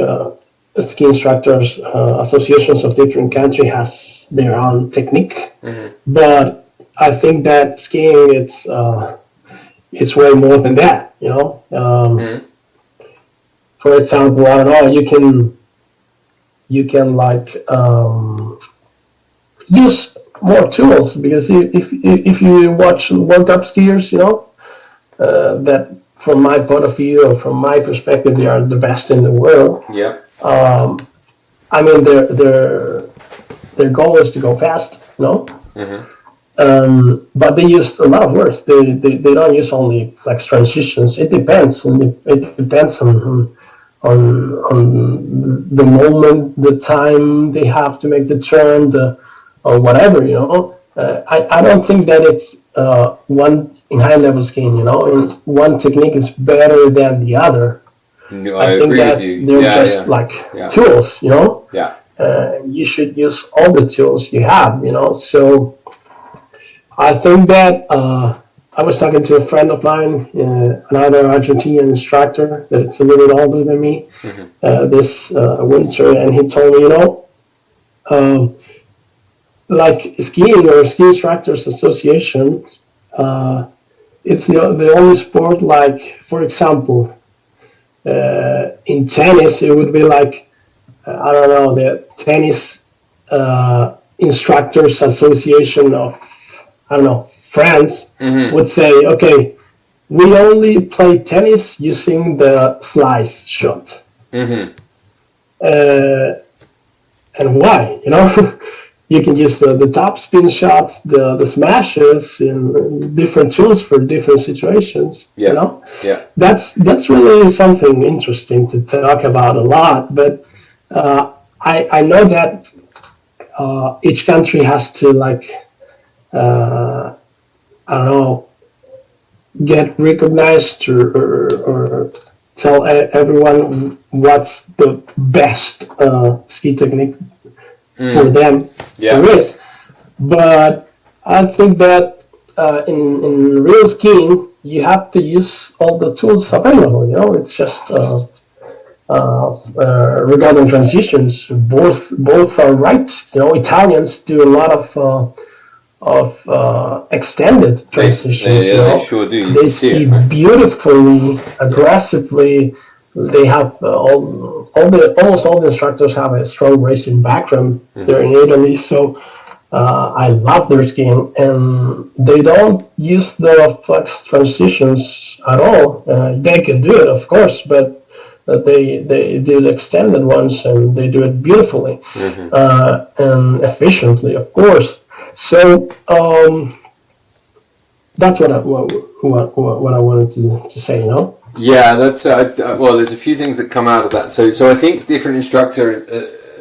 ski instructors associations of different countries has their own technique, but I think that skiing it's way more than that. For example, I don't know, you can like use more tools, because if you watch World Cup skiers, that from my point of view, or from my perspective, they are the best in the world. I mean, their goal is to go fast, but they use a lot of words. They don't use only flex transitions. It depends, and it depends on the moment, the time they have to make the turn, or whatever. I don't think that it's one in high level skiing. One technique is better than the other. No, I think that's, with you. They're just like tools. You should use all the tools you have. So I think that I was talking to a friend of mine, another Argentinian instructor that's a little bit older than me, this winter, and he told me, like skiing or Ski Instructors Association, it's the only sport, like, for example, in tennis, it would be like, I don't know, the Tennis Instructors Association of, I don't know, France would say, okay, we only play tennis using the slice shot. And why? You can use the top spin shots, the smashes, and different tools for different situations. That's really something interesting to talk about a lot. But I know that each country has to, like, I don't know, get recognized or tell everyone what's the best ski technique for them there is. But I think that in real skiing, you have to use all the tools available. It's just regarding transitions, both are right. Italians do a lot of extended transitions. They sure do. They ski beautifully, aggressively. They have almost all the instructors have a strong racing background. They're in Italy, so I love their skiing, and they don't use the flex transitions at all. They can do it, of course, but that they do the extended ones, and they do it beautifully and efficiently, of course. So that's what I wanted to say. Yeah, that's well. There's a few things that come out of that. So I think different instructor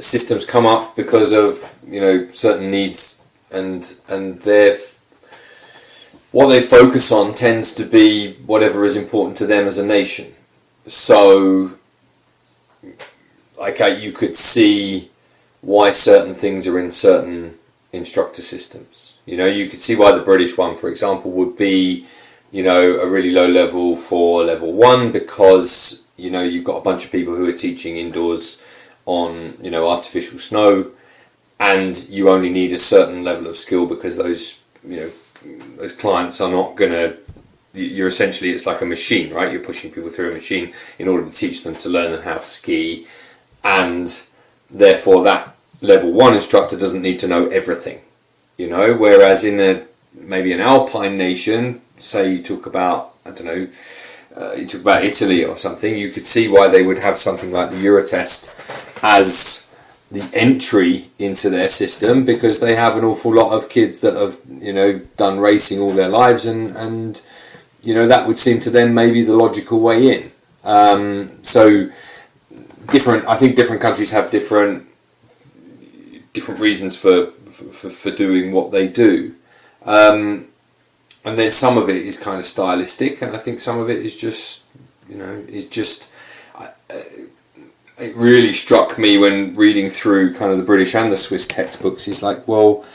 systems come up because of certain needs, and what they focus on tends to be whatever is important to them as a nation. So, like you could see why certain things are in certain instructor systems. You could see why the British one, for example, would be a really low level for level 1, because you've got a bunch of people who are teaching indoors on artificial snow, and you only need a certain level of skill because those clients are not gonna. You're essentially, it's like a machine, right? You're pushing people through a machine in order to teach them, to learn them how to ski, and therefore that level 1 instructor doesn't need to know everything, whereas in maybe an alpine nation, say you talk about, you talk about Italy or something, you could see why they would have something like the Eurotest as the entry into their system, because they have an awful lot of kids that have done racing all their lives, and that would seem to them maybe the logical way in. So I think different countries have different reasons for doing what they do, and then some of it is kind of stylistic, and I think some of it is just it really struck me when reading through kind of the British and the Swiss textbooks. It's like, well,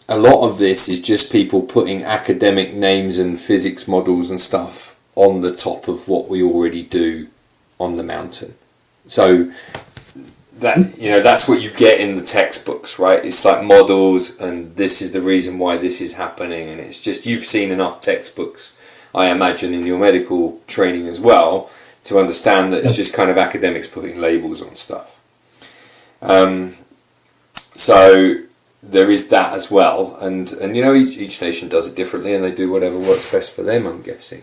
a lot of this is just people putting academic names and physics models and stuff on the top of what we already do on the mountain. So that's what you get in the textbooks, right? It's like models, and this is the reason why this is happening, and it's just, you've seen enough textbooks, I imagine, in your medical training as well, to understand that it's just kind of academics putting labels on stuff. So there is that as well, and each nation does it differently, and they do whatever works best for them, I'm guessing.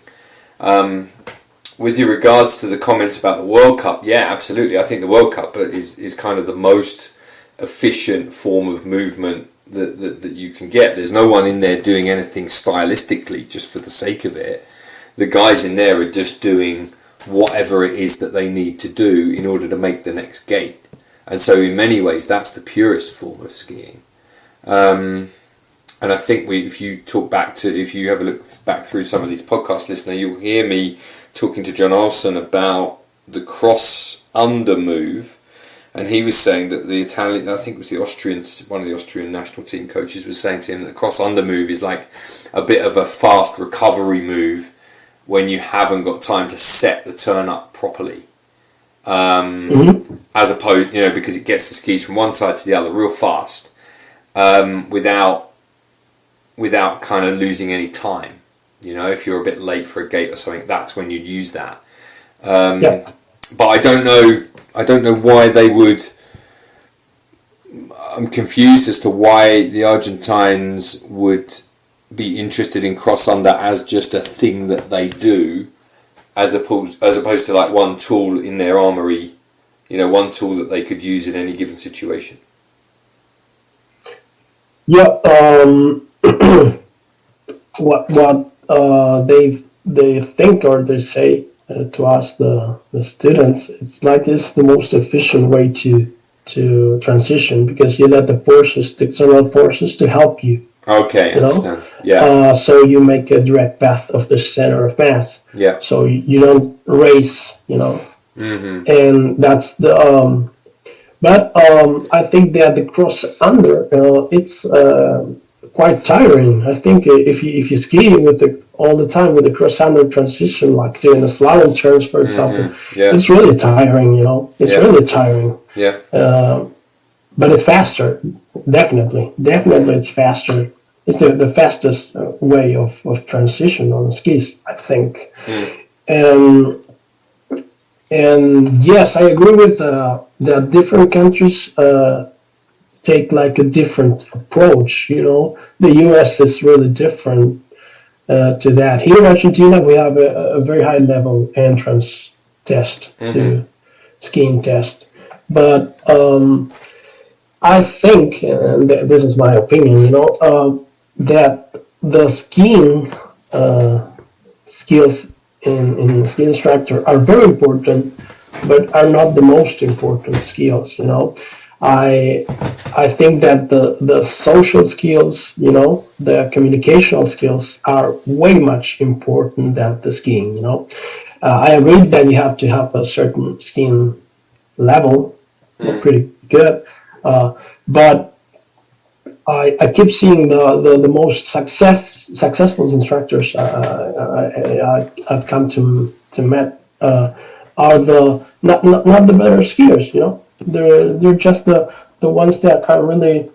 With regards to the comments about the World Cup, yeah, absolutely. I think the World Cup is kind of the most efficient form of movement that you can get. There's no one in there doing anything stylistically just for the sake of it. The guys in there are just doing whatever it is that they need to do in order to make the next gate. And so in many ways, that's the purest form of skiing. And I think if you have a look back through some of these podcasts, listener, you'll hear me talking to John Olsen about the cross under move, and he was saying that the Italian, I think it was one of the Austrian national team coaches was saying to him that the cross under move is like a bit of a fast recovery move when you haven't got time to set the turn up properly. As opposed, because it gets the skis from one side to the other real fast, without kind of losing any time. If you're a bit late for a gate or something, that's when you'd use that. But I don't know why they would. I'm confused as to why the Argentines would be interested in cross under as just a thing that they do, as opposed to like one tool in their armory, one tool that they could use in any given situation. Yeah. What they think, or they say to us, the students, it's like it's the most efficient way to transition, because you let the external forces to help you. Okay, I understand. Yeah. So you make a direct path of the center of mass. Yeah. So you don't race, Mm-hmm. And that's the. But I think that the cross under, it's quite tiring. I think if you ski all the time with the cross under transition, like doing the slalom turns, for example, it's really tiring. It's really tiring. Yeah. But it's faster. Definitely, it's faster. It's the fastest way of transition on skis, I think. And yes, I agree with that different countries take like a different approach. The US is really different to that. Here in Argentina, we have a very high level entrance test, Mm-hmm. to skiing test. But I think, and this is my opinion, that the skiing skills in ski instructor are very important, but are not the most important skills. I I think that the social skills, the communicational skills are way much important than the skiing. I agree that you have to have a certain skiing level, pretty good, but I keep seeing the most successful instructors I've come to met are the not the better skiers. They're just the ones that are really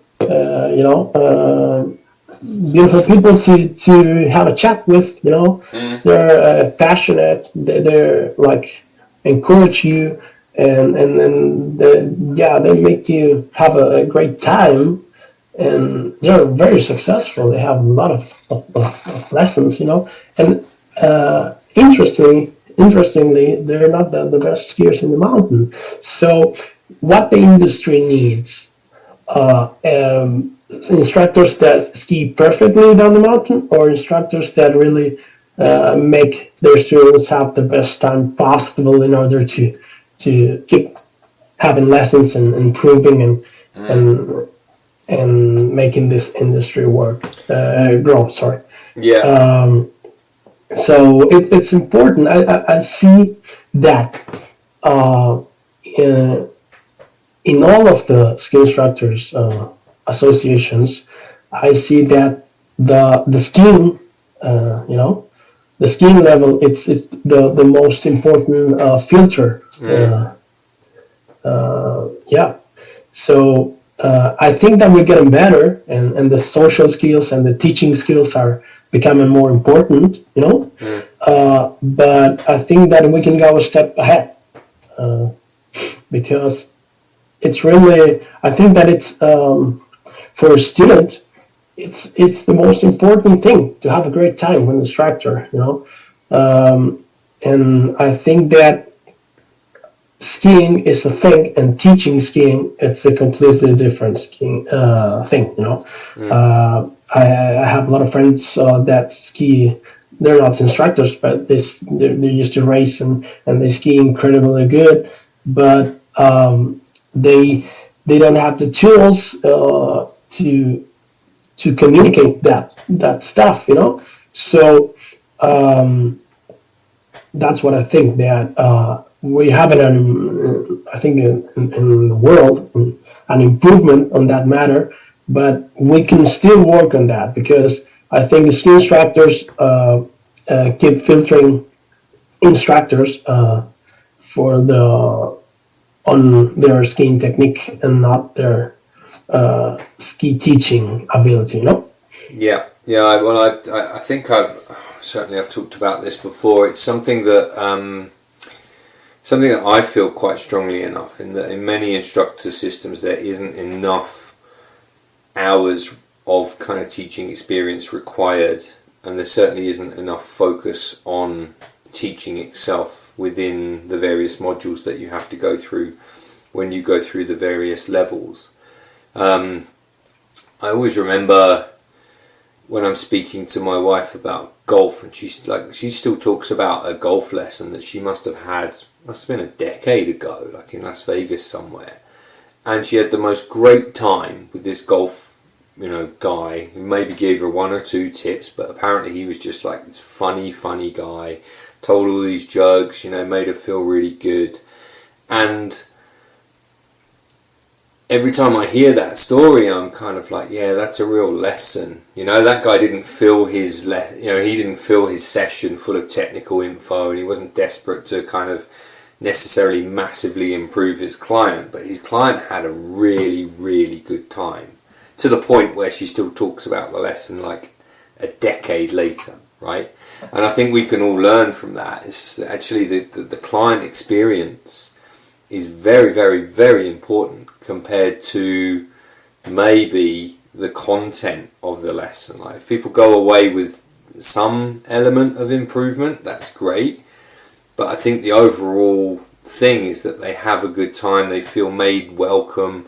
beautiful people to have a chat with. They're passionate. They're like encourage you, and they make you have a great time, and they're very successful. They have a lot of lessons, and interestingly, they're not the best skiers in the mountain. So, what the industry needs, instructors that ski perfectly down the mountain, or instructors that really make their students have the best time possible in order to keep having lessons and improving and making this industry grow. Sorry. Yeah. So it's important. I see that in all of the ski instructors associations, I see that the skiing, the skiing level, it's the most important filter. Yeah. So I think that we're getting better, and the social skills and the teaching skills are becoming more important, but I think that we can go a step ahead, because it's really, I think that it's for a student, it's the most important thing to have a great time with the instructor, and I think that skiing is a thing, and teaching skiing, it's a completely different skiing thing. I have a lot of friends that ski. They're not instructors, but they used to race, and they ski incredibly good, but they don't have the tools to communicate that stuff. So that's what I think, that we have I think in the world an improvement on that matter, but we can still work on that, because I think the ski instructors keep filtering instructors for on their skiing technique and not their ski teaching ability. Yeah. I think I've talked about this before. It's something that I feel quite strongly enough, in that in many instructor systems there isn't enough hours of kind of teaching experience required, and there certainly isn't enough focus on teaching itself within the various modules that you have to go through when you go through the various levels. I always remember when I'm speaking to my wife about golf, and she still talks about a golf lesson that she must have been a decade ago, like in Las Vegas somewhere, and she had the most great time with this golf guy who maybe gave her one or two tips, but apparently he was just like this funny guy, told all these jokes, made her feel really good. And every time I hear that story, I'm kind of like, yeah, that's a real lesson. That guy didn't fill his he didn't fill his session full of technical info, and he wasn't desperate to kind of necessarily massively improve his client, but his client had a really, really good time, to the point where she still talks about the lesson like a decade later, right? And I think we can all learn from that. It's just that actually the client experience is very, very, very important compared to maybe the content of the lesson. Like, if people go away with some element of improvement, that's great, but I think the overall thing is that they have a good time, they feel made welcome,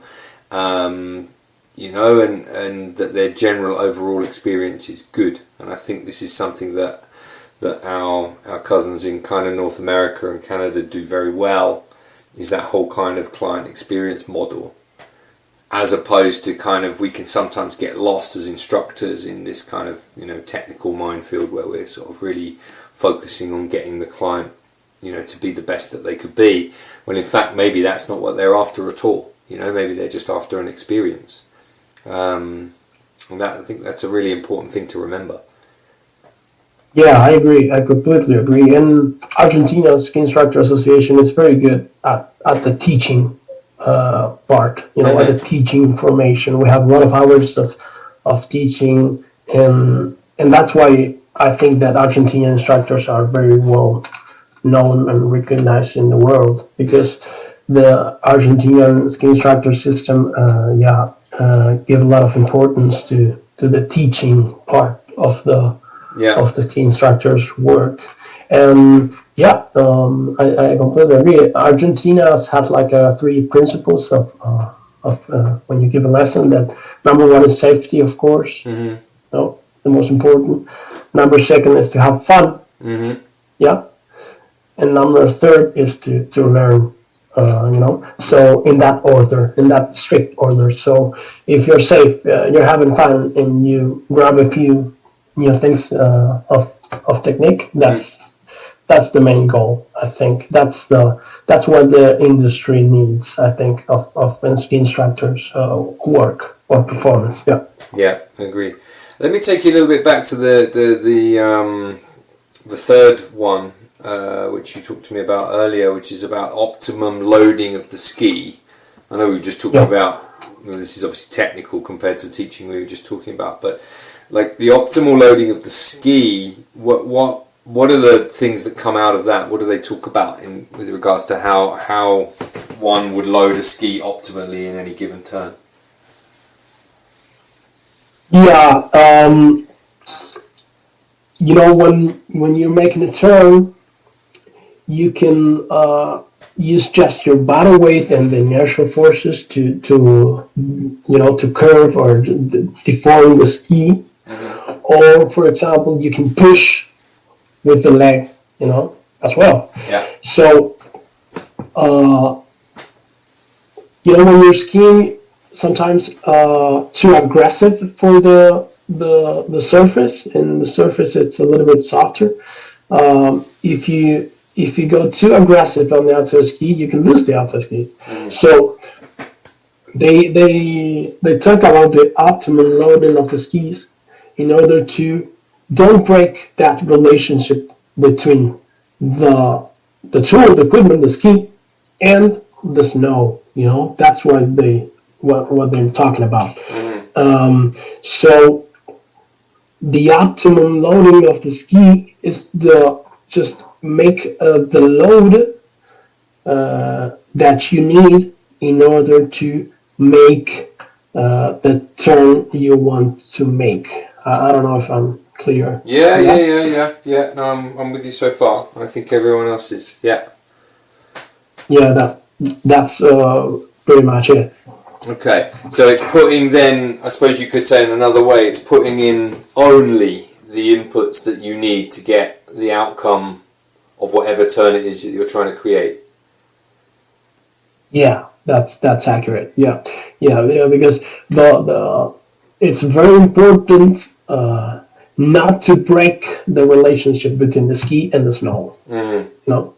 you know, and that their general overall experience is good. And I think this is something that our cousins in kind of North America and Canada do very well, is that whole kind of client experience model, as opposed to kind of, we can sometimes get lost as instructors in this kind of, you know, technical minefield where we're sort of really focusing on getting the client, you know, to be the best that they could be, when in fact maybe that's not what they're after at all. You know, maybe they're just after an experience. And that, I think that's a really important thing to remember. Yeah, I agree. I completely agree. And Argentina's Ski Instructor Association is very good at the teaching part, you know, at the teaching formation. We have a lot of hours of teaching, and that's why I think that Argentinian instructors are very well known and recognized in the world, because the Argentinian ski instructor system, give a lot of importance to the teaching part of the ski instructor's work. And I completely agree. Argentina has like 3 principles of when you give a lesson. That number 1 is safety, of course. Mm-hmm. No, the most important. Number 2 is to have fun. Mm-hmm. Yeah. And number 3 is to learn. You know, so in that order, in that strict order. So if you're safe, you're having fun, and you grab a few new things of technique, that's the main goal. I think that's what the industry needs, I think, of ski instructors work or performance. Yeah, I agree. Let me take you a little bit back to the third one, which you talked to me about earlier, which is about optimum loading of the ski. I know we were just talking about, well, this is obviously technical compared to teaching we were just talking about, but like the optimal loading of the ski, what are the things that come out of that? What do they talk about with regards to how one would load a ski optimally in any given turn? Yeah, you know, when you're making a turn, you can use just your body weight and the inertial forces to curve or deform the ski. Mm-hmm. Or, for example, you can push with the leg, you know, as well. Yeah. So, when you're skiing, sometimes too aggressive for the surface, and the surface it's a little bit softer. If you go too aggressive on the outside ski, you can lose the outside ski. Mm-hmm. So they talk about the optimum loading of the skis in order to don't break that relationship between the tool, the equipment, the ski, and the snow. You know, that's what they're talking about. Mm-hmm. So the optimum loading of the ski is just make the load that you need in order to make the turn you want to make. I don't know if I'm clear. Yeah. No, I'm with you so far. I think everyone else is. Yeah. Yeah, that's pretty much it. Okay, so it's putting then, I suppose you could say in another way, it's putting in only the inputs that you need to get the outcome of whatever turn it is that you're trying to create. Yeah, that's accurate. Yeah, because the it's very important not to break the relationship between the ski and the snow. Mm-hmm. You know,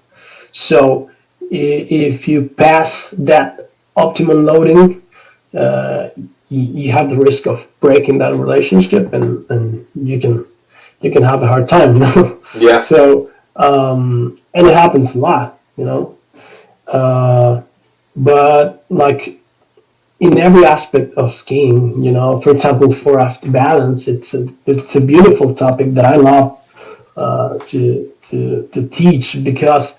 so if you pass that optimum loading, you have the risk of breaking that relationship, and you can have a hard time. You know. Yeah. So and it happens a lot. You know. But like in every aspect of skiing, you know, for example, fore aft balance, it's a beautiful topic that I love to teach, because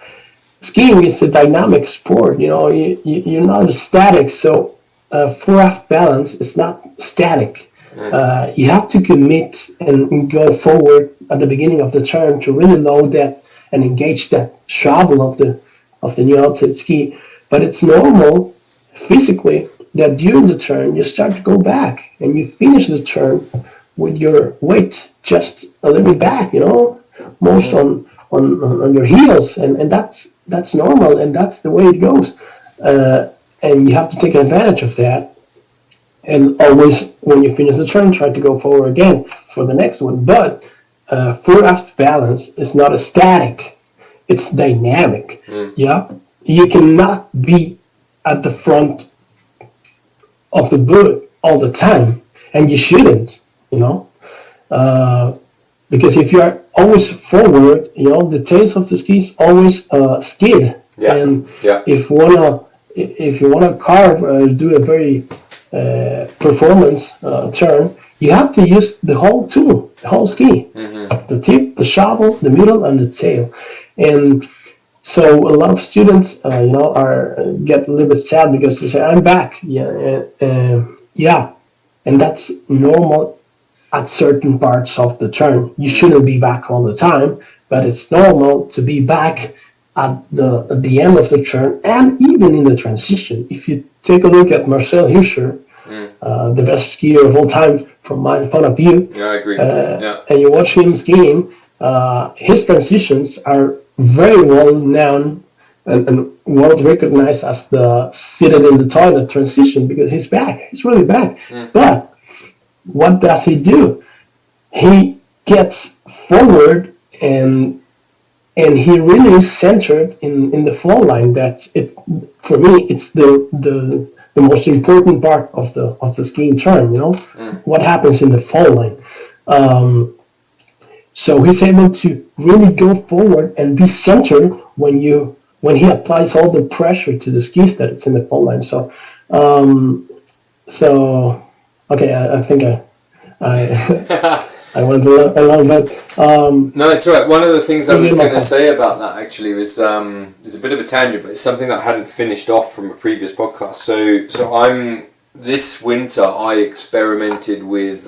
skiing is a dynamic sport. You know, you're not static, so fore aft balance is not static. You have to commit and go forward at the beginning of the turn to really know that and engage that shovel of the new outside ski. But it's normal physically that during the turn you start to go back and you finish the turn with your weight just a little bit back, most on your heels, and that's normal, and that's the way it goes. And you have to take advantage of that. And always, when you finish the turn, try to go forward again for the next one. But fore-aft balance is not a static; it's dynamic. Yeah, you cannot be at the front of the boot all the time, and you shouldn't. Because if you are always forward, the tails of the skis always skid. Yeah. And Yeah. if you wanna carve, do a very performance turn, you have to use the whole tool, the whole ski, the tip, the shovel, the middle, and the tail. And so a lot of students, get a little bit sad because they say, "I'm back." Yeah, and that's normal at certain parts of the turn. You shouldn't be back all the time, but it's normal to be back at the end of the turn and even in the transition. If you take a look at Marcel Hirscher, the best skier of all time from my point of view, Yeah, I agree. and you watch him skiing, his transitions are very well known and world recognized as the seated in the toilet transition because he's back. He's really back. But what does he do? He gets forward and he really is centered in the flow line. That's it. For me, it's the most important part of the skiing turn. What happens in the flow line. So he's able to really go forward and be centered when he applies all the pressure to the skis that it's in the flow line. So okay, I think I went a little bit. No, it's all right. One of the things I was going to say about that actually was there's a bit of a tangent, but it's something that I hadn't finished off from a previous podcast. So this winter I experimented with.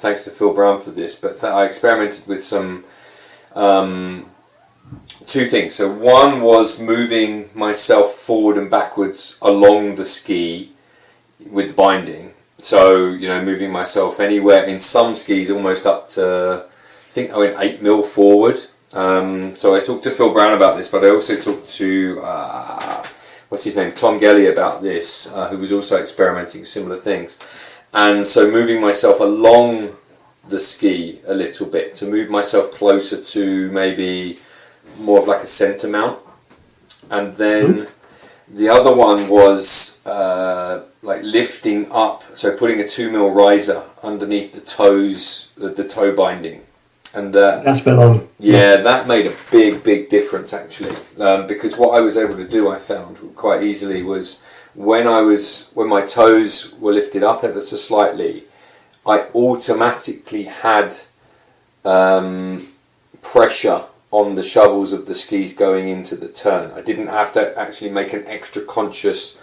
Thanks to Phil Brown for this, but I experimented with some two things. So one was moving myself forward and backwards along the ski with the binding. So, moving myself anywhere in some skis almost up to, I think I went 8 mil forward. So I talked to Phil Brown about this, but I also talked to, Tom Gelly about this, who was also experimenting with similar things. And so moving myself along the ski a little bit to move myself closer to maybe more of like a centre mount. And then the other one was like lifting up, so putting a 2 mil riser underneath the toes, the toe binding. And that's been on. Yeah, that made a big difference actually. Because what I was able to do, I found quite easily, was when my toes were lifted up ever so slightly, I automatically had pressure on the shovels of the skis going into the turn. I didn't have to actually make an extra conscious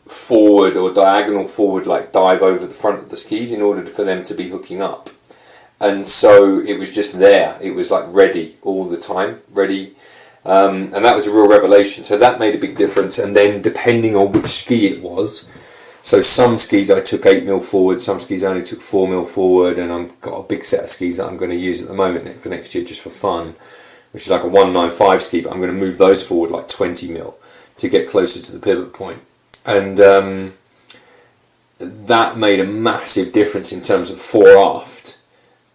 forward or diagonal forward, like dive over the front of the skis in order for them to be hooking up. And so it was just there. It was like ready all the time, ready. And that was a real revelation. So that made a big difference. And then depending on which ski it was, so some skis I took 8 mil forward, some skis I only took 4 mil forward, and I've got a big set of skis that I'm going to use at the moment for next year just for fun, which is like a 195 ski, but I'm going to move those forward like 20 mil to get closer to the pivot point. And that made a massive difference in terms of fore-aft.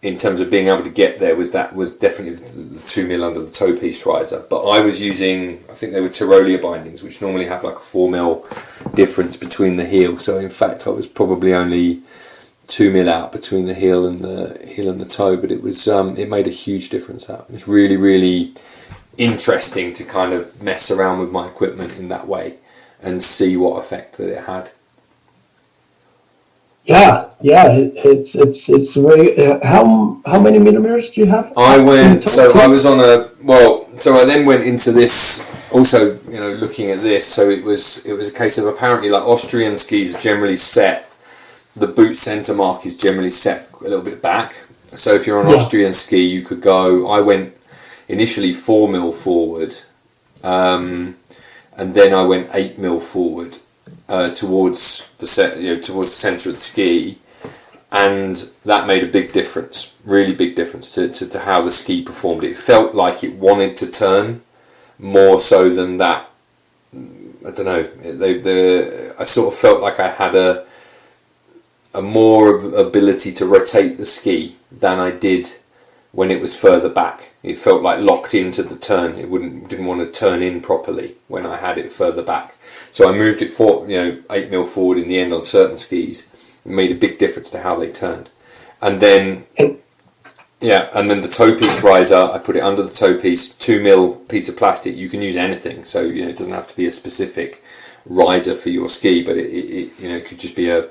In terms of being able to get there, was definitely the 2 mil under the toe piece riser. But I was using, I think they were Tyrolia bindings, which normally have like a 4 mil difference between the heel. So in fact, I was probably only 2 mil out between the heel and the toe. But it was it made a huge difference. That it's really, really interesting to kind of mess around with my equipment in that way and see what effect that it had. Yeah, it's very. How many millimeters do you have? I then went into this also, looking at this. So it was a case of apparently like Austrian skis are generally set. The boot center mark is generally set a little bit back. So if you're on Austrian ski, you could go. I went initially 4 mil forward, and then I went 8 mil forward towards the centre of the ski, and that made a big difference, really big difference to how the ski performed. It felt like it wanted to turn more so than that. I don't know. I sort of felt like I had a more ability to rotate the ski than I did when it was further back. It felt like locked into the turn. It didn't want to turn in properly when I had it further back. So I moved it 8 mil forward in the end on certain skis. It made a big difference to how they turned. And then the toe piece riser, I put it under the toe piece, 2 mil piece of plastic. You can use anything, so it doesn't have to be a specific riser for your ski, but it could just be a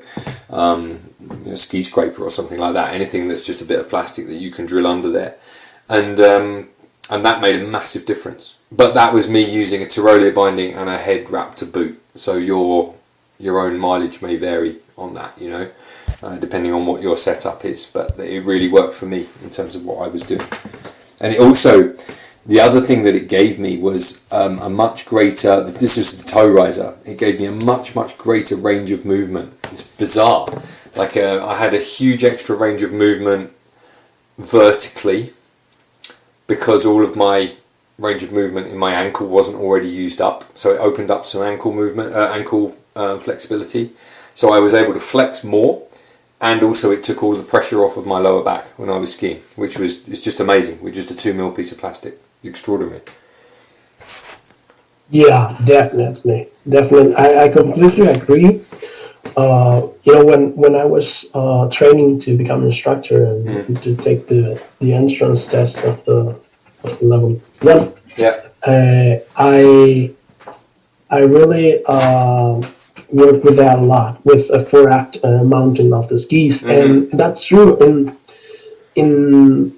ski scraper or something like that. Anything that's just a bit of plastic that you can drill under there, and that made a massive difference. But that was me using a Tyrolean binding and a head Raptor boot. So your own mileage may vary on that, depending on what your setup is. But it really worked for me in terms of what I was doing. And it also, the other thing that it gave me was a much greater, this is the toe riser, it gave me a much, much greater range of movement. It's bizarre. Like I had a huge extra range of movement vertically because all of my range of movement in my ankle wasn't already used up. So it opened up some ankle movement, flexibility. So I was able to flex more, and also it took all the pressure off of my lower back when I was skiing, it's just amazing with just a 2 mil piece of plastic. It's extraordinary. Yeah, definitely. I completely agree. When I was training to become an instructor and to take the entrance test of the level 1, I really worked with that a lot, with a four-act mounting of the skis, and that's true. In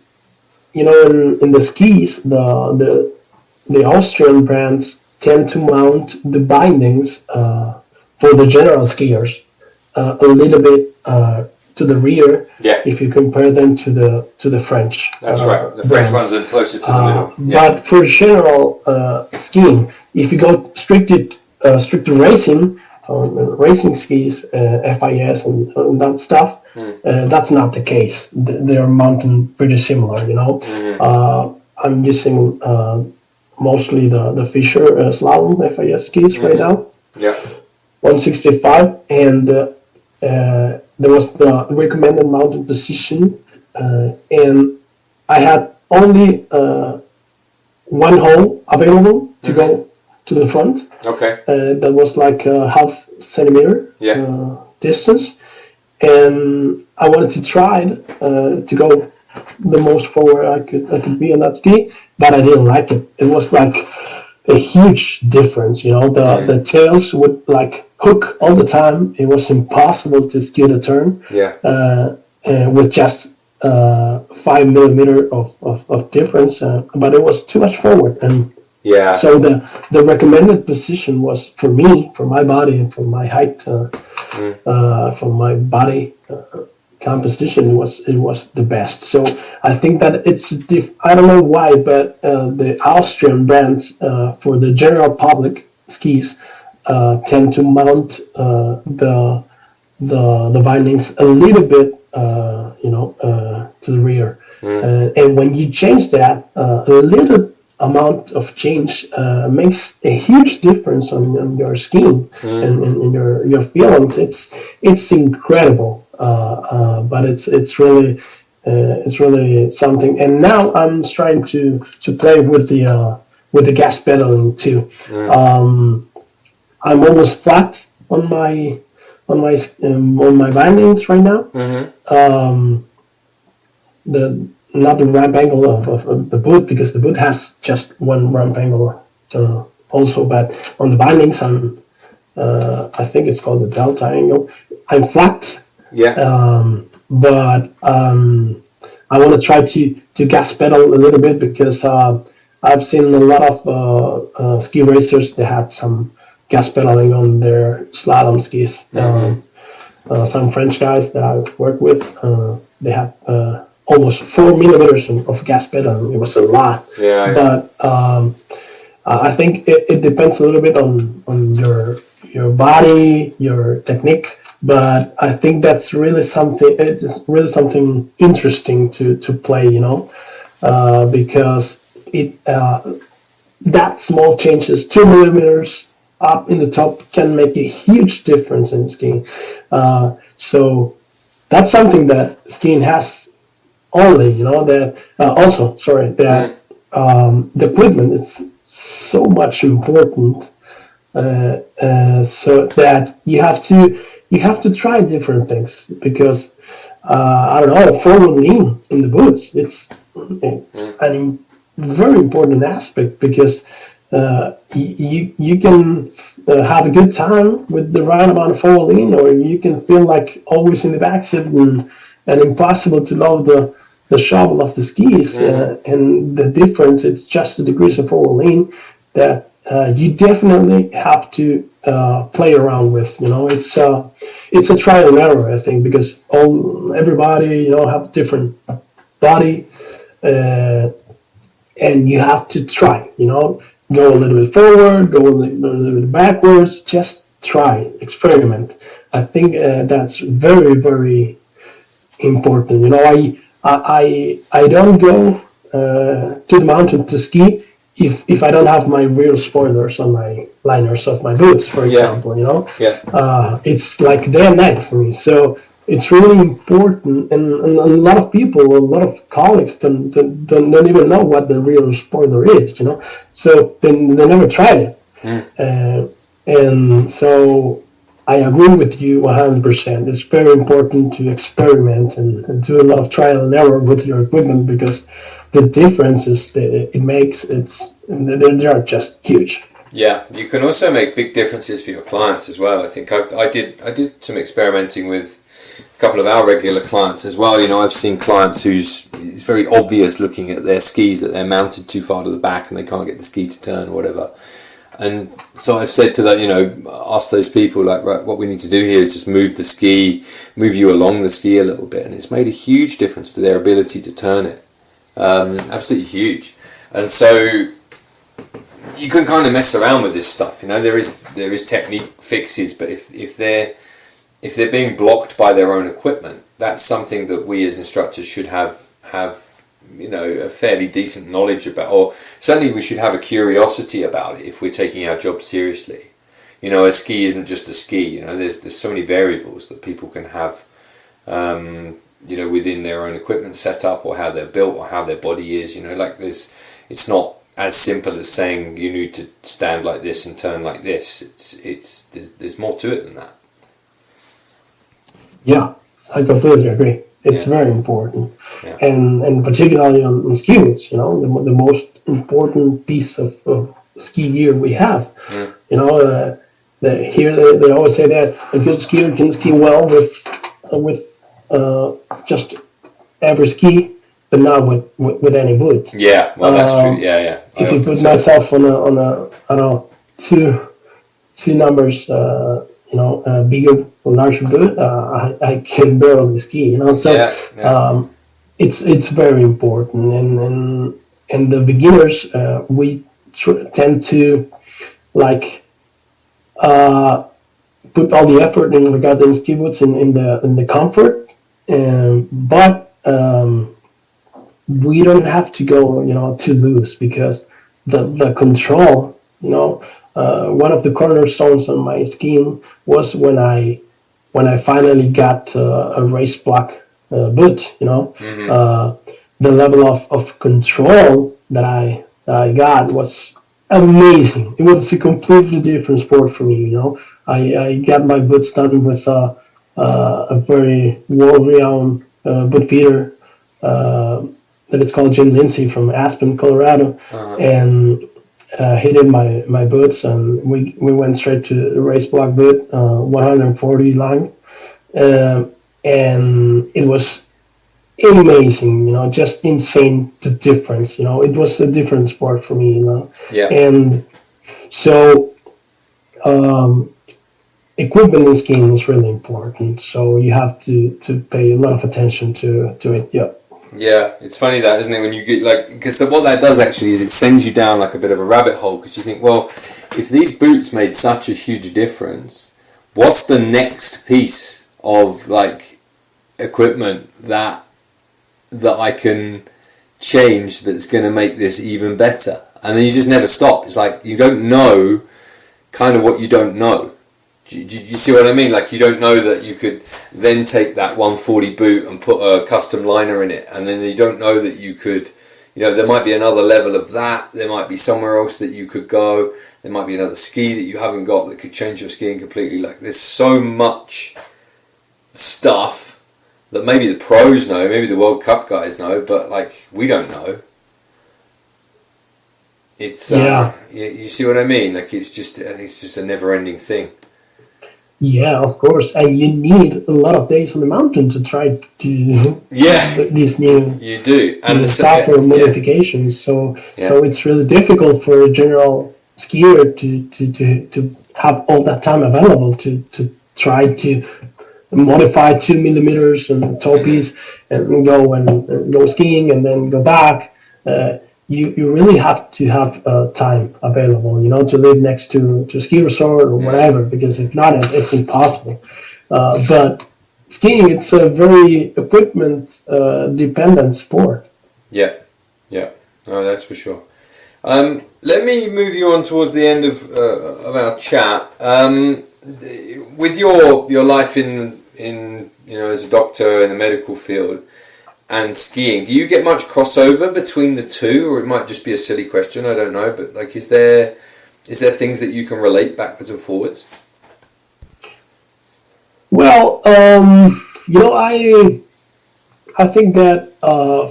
the skis, the Austrian brands tend to mount the bindings for the general skiers a little bit to the rear. Yeah. If you compare them to the French. That's right. The French ones are closer to the middle. But for general skiing, if you go strictly racing, racing skis, FIS and that stuff, that's not the case. They're mounted pretty similar, I'm using mostly the Fischer slalom FIS skis right now. Yeah. 165, and there was the recommended mounting position, and I had only one hole available to go to the front. Okay. That was like a half centimeter distance, and I wanted to try to go the most forward I could be on that ski, but I didn't like it. It was like a huge difference, the tails would like hook all the time. It was impossible to ski the turn with just 5 millimeter of difference, but it was too much forward. And so the recommended position was, for me, for my body and for my height, for my body composition, it was the best. So I think that it's I don't know why, but the Austrian brands for the general public skis tend to mount the bindings a little bit to the rear, and when you change that, a little amount of change makes a huge difference on your skiing and in your feelings. It's incredible, but it's really something. And now I'm trying to play with the gas pedaling too. I'm almost flat on my bindings right now. Not the ramp angle of the boot, because the boot has just one ramp angle also, but on the bindings I think it's called the delta angle. I'm flat. But I want to try to gas pedal a little bit, because I've seen a lot of ski racers that had some gas pedaling on their slalom skis. Some French guys that I've worked with, they have almost 4 millimeters of gas pedal. It was a lot. Yeah. But I think it depends a little bit on your body, your technique. But I think that's really something. It's really something interesting to play, because that small changes, 2 millimeters up in the top, can make a huge difference in skiing. So that's something that skiing has only, that also, sorry, that the equipment is so much important, so that you have to try different things, because I don't know, forward lean in the boots, it's a very important aspect, because you can have a good time with the right amount of forward lean, or you can feel like always in the backseat and impossible to load the shovel of the skis. And the difference, it's just the degrees of forward lean that you definitely have to play around with. It's a trial and error, I think, because everybody have different body, and you have to try. Go a little bit forward, go a little bit backwards. Just try, experiment. I think that's very, very important. I don't go to the mountain to ski if I don't have my rear spoilers on my liners of my boots, for example. It's like day and night for me. So it's really important, and a lot of people, a lot of colleagues don't even know what the real spoiler is, so they never tried it. And so I agree with you 100%. It's very important to experiment and do a lot of trial and error with your equipment, because the differences that it makes, they're just huge. Yeah, you can also make big differences for your clients as well. I think I did some experimenting with a couple of our regular clients as well. I've seen clients it's very obvious looking at their skis that they're mounted too far to the back and they can't get the ski to turn or whatever. And so I've said to that, ask those people, like, right, what we need to do here is just move you along the ski a little bit. And it's made a huge difference to their ability to turn it. Absolutely huge. And so you can kind of mess around with this stuff. There is technique fixes, but if they're being blocked by their own equipment, that's something that we as instructors should have a fairly decent knowledge about, or certainly we should have a curiosity about it if we're taking our job seriously. A ski isn't just a ski. There's so many variables that people can have, within their own equipment setup, or how they're built, or how their body is. It's not as simple as saying you need to stand like this and turn like this. There's more to it than that. Yeah, I completely agree. It's very important, and particularly on ski boots, the most important piece of ski gear we have. Here they always say that a good skier can ski well with just every ski, but not with any boot. Yeah, well, that's true. Yeah. If you put myself on a I don't know, two numbers, bigger or larger boot, I can barely ski. So it's very important, and the beginners we tend to put all the effort in regarding ski boots in the comfort, but we don't have to go too loose, because the control, one of the cornerstones on my skiing was when I finally got a race block boot. The level of control that I got was amazing. It was a completely different sport for me. I got my boots done with a very world-renowned boot feeder that it's called Jim Lindsay from Aspen, Colorado, and he did my boots, and we went straight to the race block boot, 140 long, and it was amazing, just insane, the difference. It was a different sport for me, and so equipment in skiing is really important, so you have to pay a lot of attention to it. Yeah, it's funny that, isn't it? When you get because what that does actually is it sends you down like a bit of a rabbit hole, because you think, well, if these boots made such a huge difference, what's the next piece of equipment that I can change that's going to make this even better? And then you just never stop. It's like you don't know kind of what you don't know. Do you see what I mean? Like, you don't know that you could then take that 140 boot and put a custom liner in it, and then you don't know that you could, there might be another level of that. There might be somewhere else that you could go. There might be another ski that you haven't got that could change your skiing completely. Like, there's so much stuff that maybe the pros know, maybe the World Cup guys know, but we don't know. It's you see what I mean? Like, it's just a never-ending thing. Yeah, of course, and you need a lot of days on the mountain to try to these new you do and software modifications. So it's really difficult for a general skier to have all that time available to try to modify 2 millimeters and toe piece and go skiing and then go back. You really have to have time available, to live next to a ski resort or whatever, because if not, it's impossible. But skiing, it's a very equipment dependent sport. Yeah. No, that's for sure. Let me move you on towards the end of our chat. With your life in as a doctor in the medical field and skiing, do you get much crossover between the two? Or it might just be a silly question, I don't know, but is there things that you can relate backwards and forwards? Well, I think that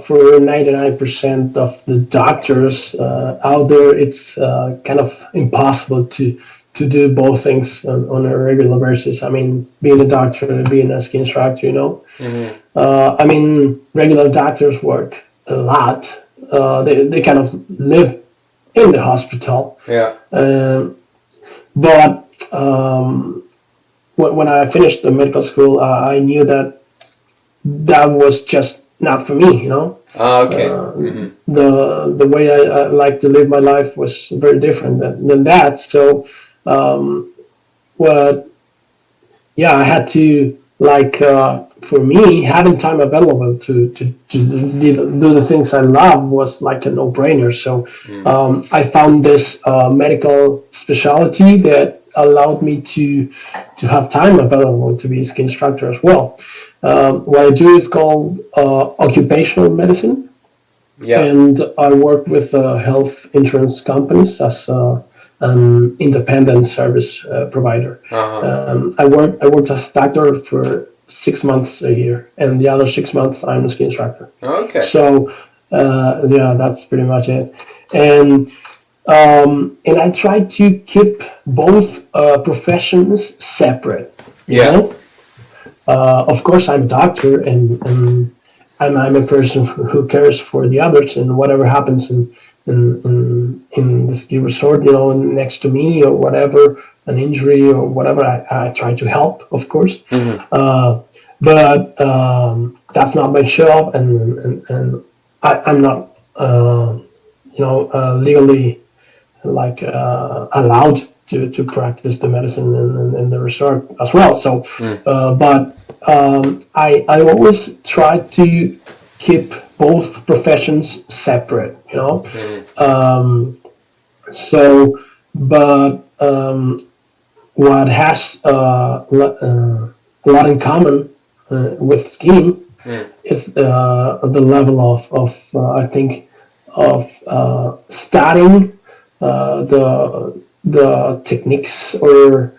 for 99% of the doctors out there, it's kind of impossible to do both things on a regular basis. I mean, being a doctor and being a ski instructor, Mm-hmm. Regular doctors work a lot. They kind of live in the hospital. Yeah. But when I finished the medical school, I knew that was just not for me, Okay. The way I like to live my life was very different than that. So, I had to for me, having time available to do the things I love was like a no-brainer. So I found this medical specialty that allowed me to have time available to be a ski instructor as well. What I do is called occupational medicine. Yeah. And I work with health insurance companies as an independent service provider. Uh-huh. I worked as a doctor for 6 months a year, and the other 6 months I'm a ski instructor. Okay. So that's pretty much it. And I try to keep both professions separate. You know? Of course, I'm a doctor, and I'm a person who cares for the others, and whatever happens in the ski resort, next to me or whatever, an injury or whatever, I try to help, of course. Mm-hmm. But that's not my job, and I'm not legally allowed to practice the medicine in the resort as well. So, but I always try to keep both professions separate, what has a lot in common with skiing is the level of I think of studying the techniques or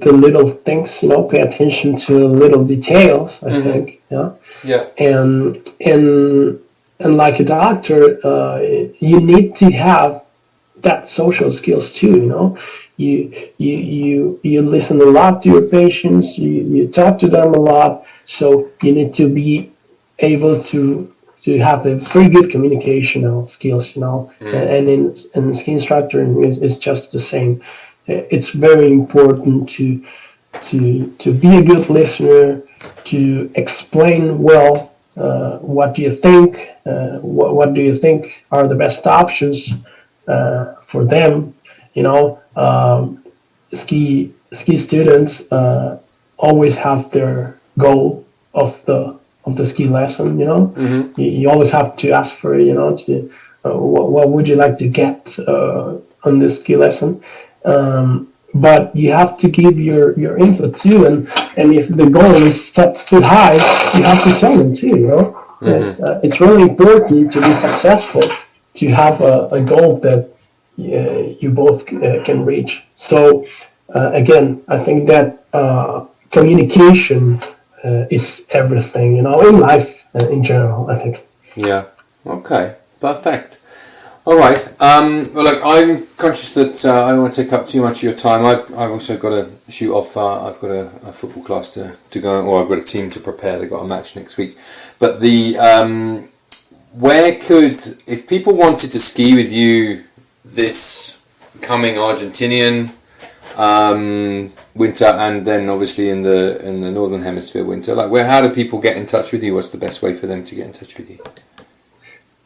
the little things, pay attention to little details, I think. Yeah. And like a doctor, you need to have that social skills too, You listen a lot to your patients, you talk to them a lot, so you need to be able to have a very good communicational skills, and in ski instructor is just the same. It's very important to be a good listener, to explain well what do you think? What do you think are the best options for them? You know, ski students always have their goal of the ski lesson. You know, you always have to ask for, you know, what would you like to get on this ski lesson. But you have to give your input too, and if the goal is set too high, you have to tell them too. You know, it's really important to be successful, to have a goal that you both can reach. So again, I think that communication is everything. You know, in life in general. I think. Yeah. Okay. Perfect. All right. Well, look, I'm conscious that I don't want to take up too much of your time. I've also got to shoot off. I've got a football class to go, or I've got a team to prepare. They've got a match next week. But where could, if people wanted to ski with you this coming Argentinian winter, and then obviously in the Northern Hemisphere winter, like how do people get in touch with you? What's the best way for them to get in touch with you?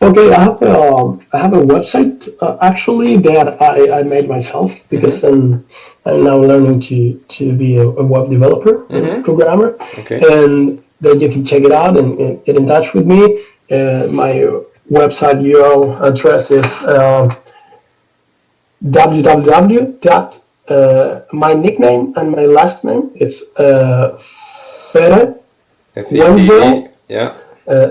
Okay, I have a website actually that I made myself, because I'm now learning to be a web developer, programmer, and then you can check it out and get in touch with me. My website URL address is www. My nickname and my last name, it's Fede Wenzel. Yeah.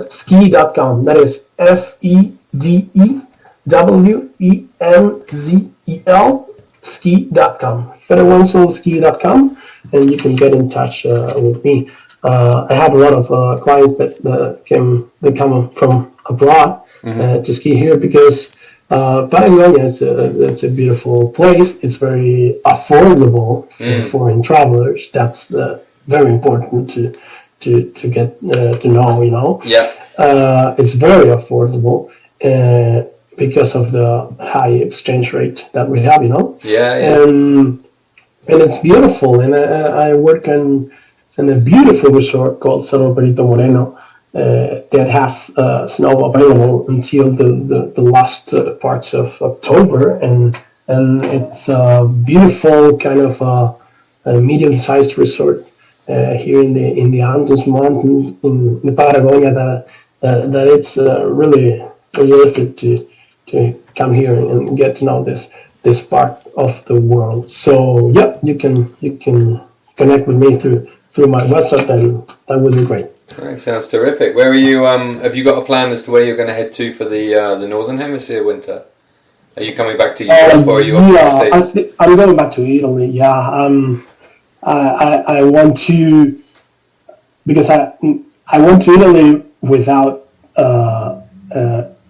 Ski.com. That is FEDEWENZEL ski.com. Federico ski.com, and you can get in touch with me. I have a lot of clients that come from abroad to ski here, because Patagonia it's a beautiful place. It's very affordable for foreign travelers. That's very important to get to know, you know. Yeah. It's very affordable because of the high exchange rate that we have, you know. Yeah. And it's beautiful. And I work in a beautiful resort called Cerro Perito Moreno that has snow available until the last parts of October, and it's a beautiful kind of a medium-sized resort here in the Andes Mountains in the Patagonia, that it's really worth it to come here and get to know this part of the world. So yeah, you can connect with me through my website, and that would be great. Right, sounds terrific. Where are you? Have you got a plan as to where you're going to head to for the Northern Hemisphere winter? Are you coming back to Europe, or are you off to the States? I'm going back to Italy. Yeah, I want to, because I went to Italy without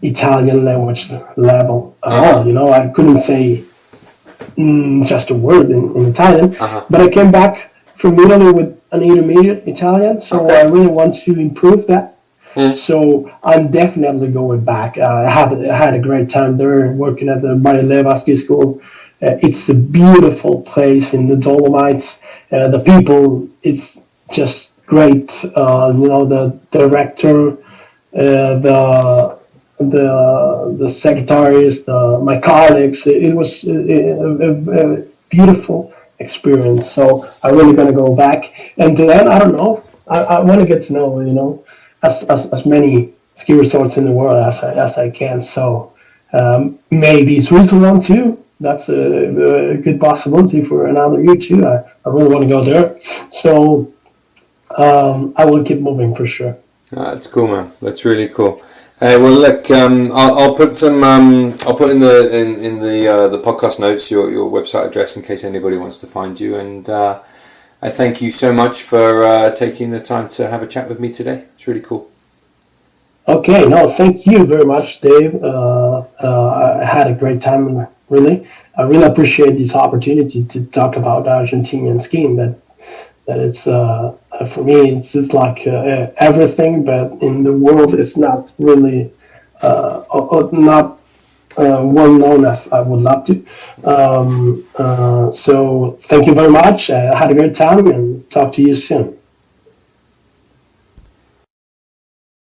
Italian language level at all. You know, I couldn't say just a word in Italian, but I came back from Italy with an intermediate Italian, so I really want to improve that. So I'm definitely going back. I had a great time there working at the Barileva Ski School. It's a beautiful place in the Dolomites. The people, it's just great. You know, the director, the secretaries, my colleagues. It was a beautiful experience. So I'm really gonna go back, and then I don't know. I want to get to know, you know, as many ski resorts in the world as I can. So maybe Switzerland too. That's a good possibility for another year too. I really want to go there. So I will keep moving for sure. That's cool, man. That's really cool. Hey, well, look, I'll put some. I'll put in the podcast notes your website address in case anybody wants to find you. And I thank you so much for taking the time to have a chat with me today. It's really cool. Okay, no, thank you very much, Dave. I had a great time. Really, I really appreciate this opportunity to talk about Argentinian skiing. That it's for me, it's like everything, but in the world, it's not really not well known as I would love to. So thank you very much. I had a great time, and talk to you soon.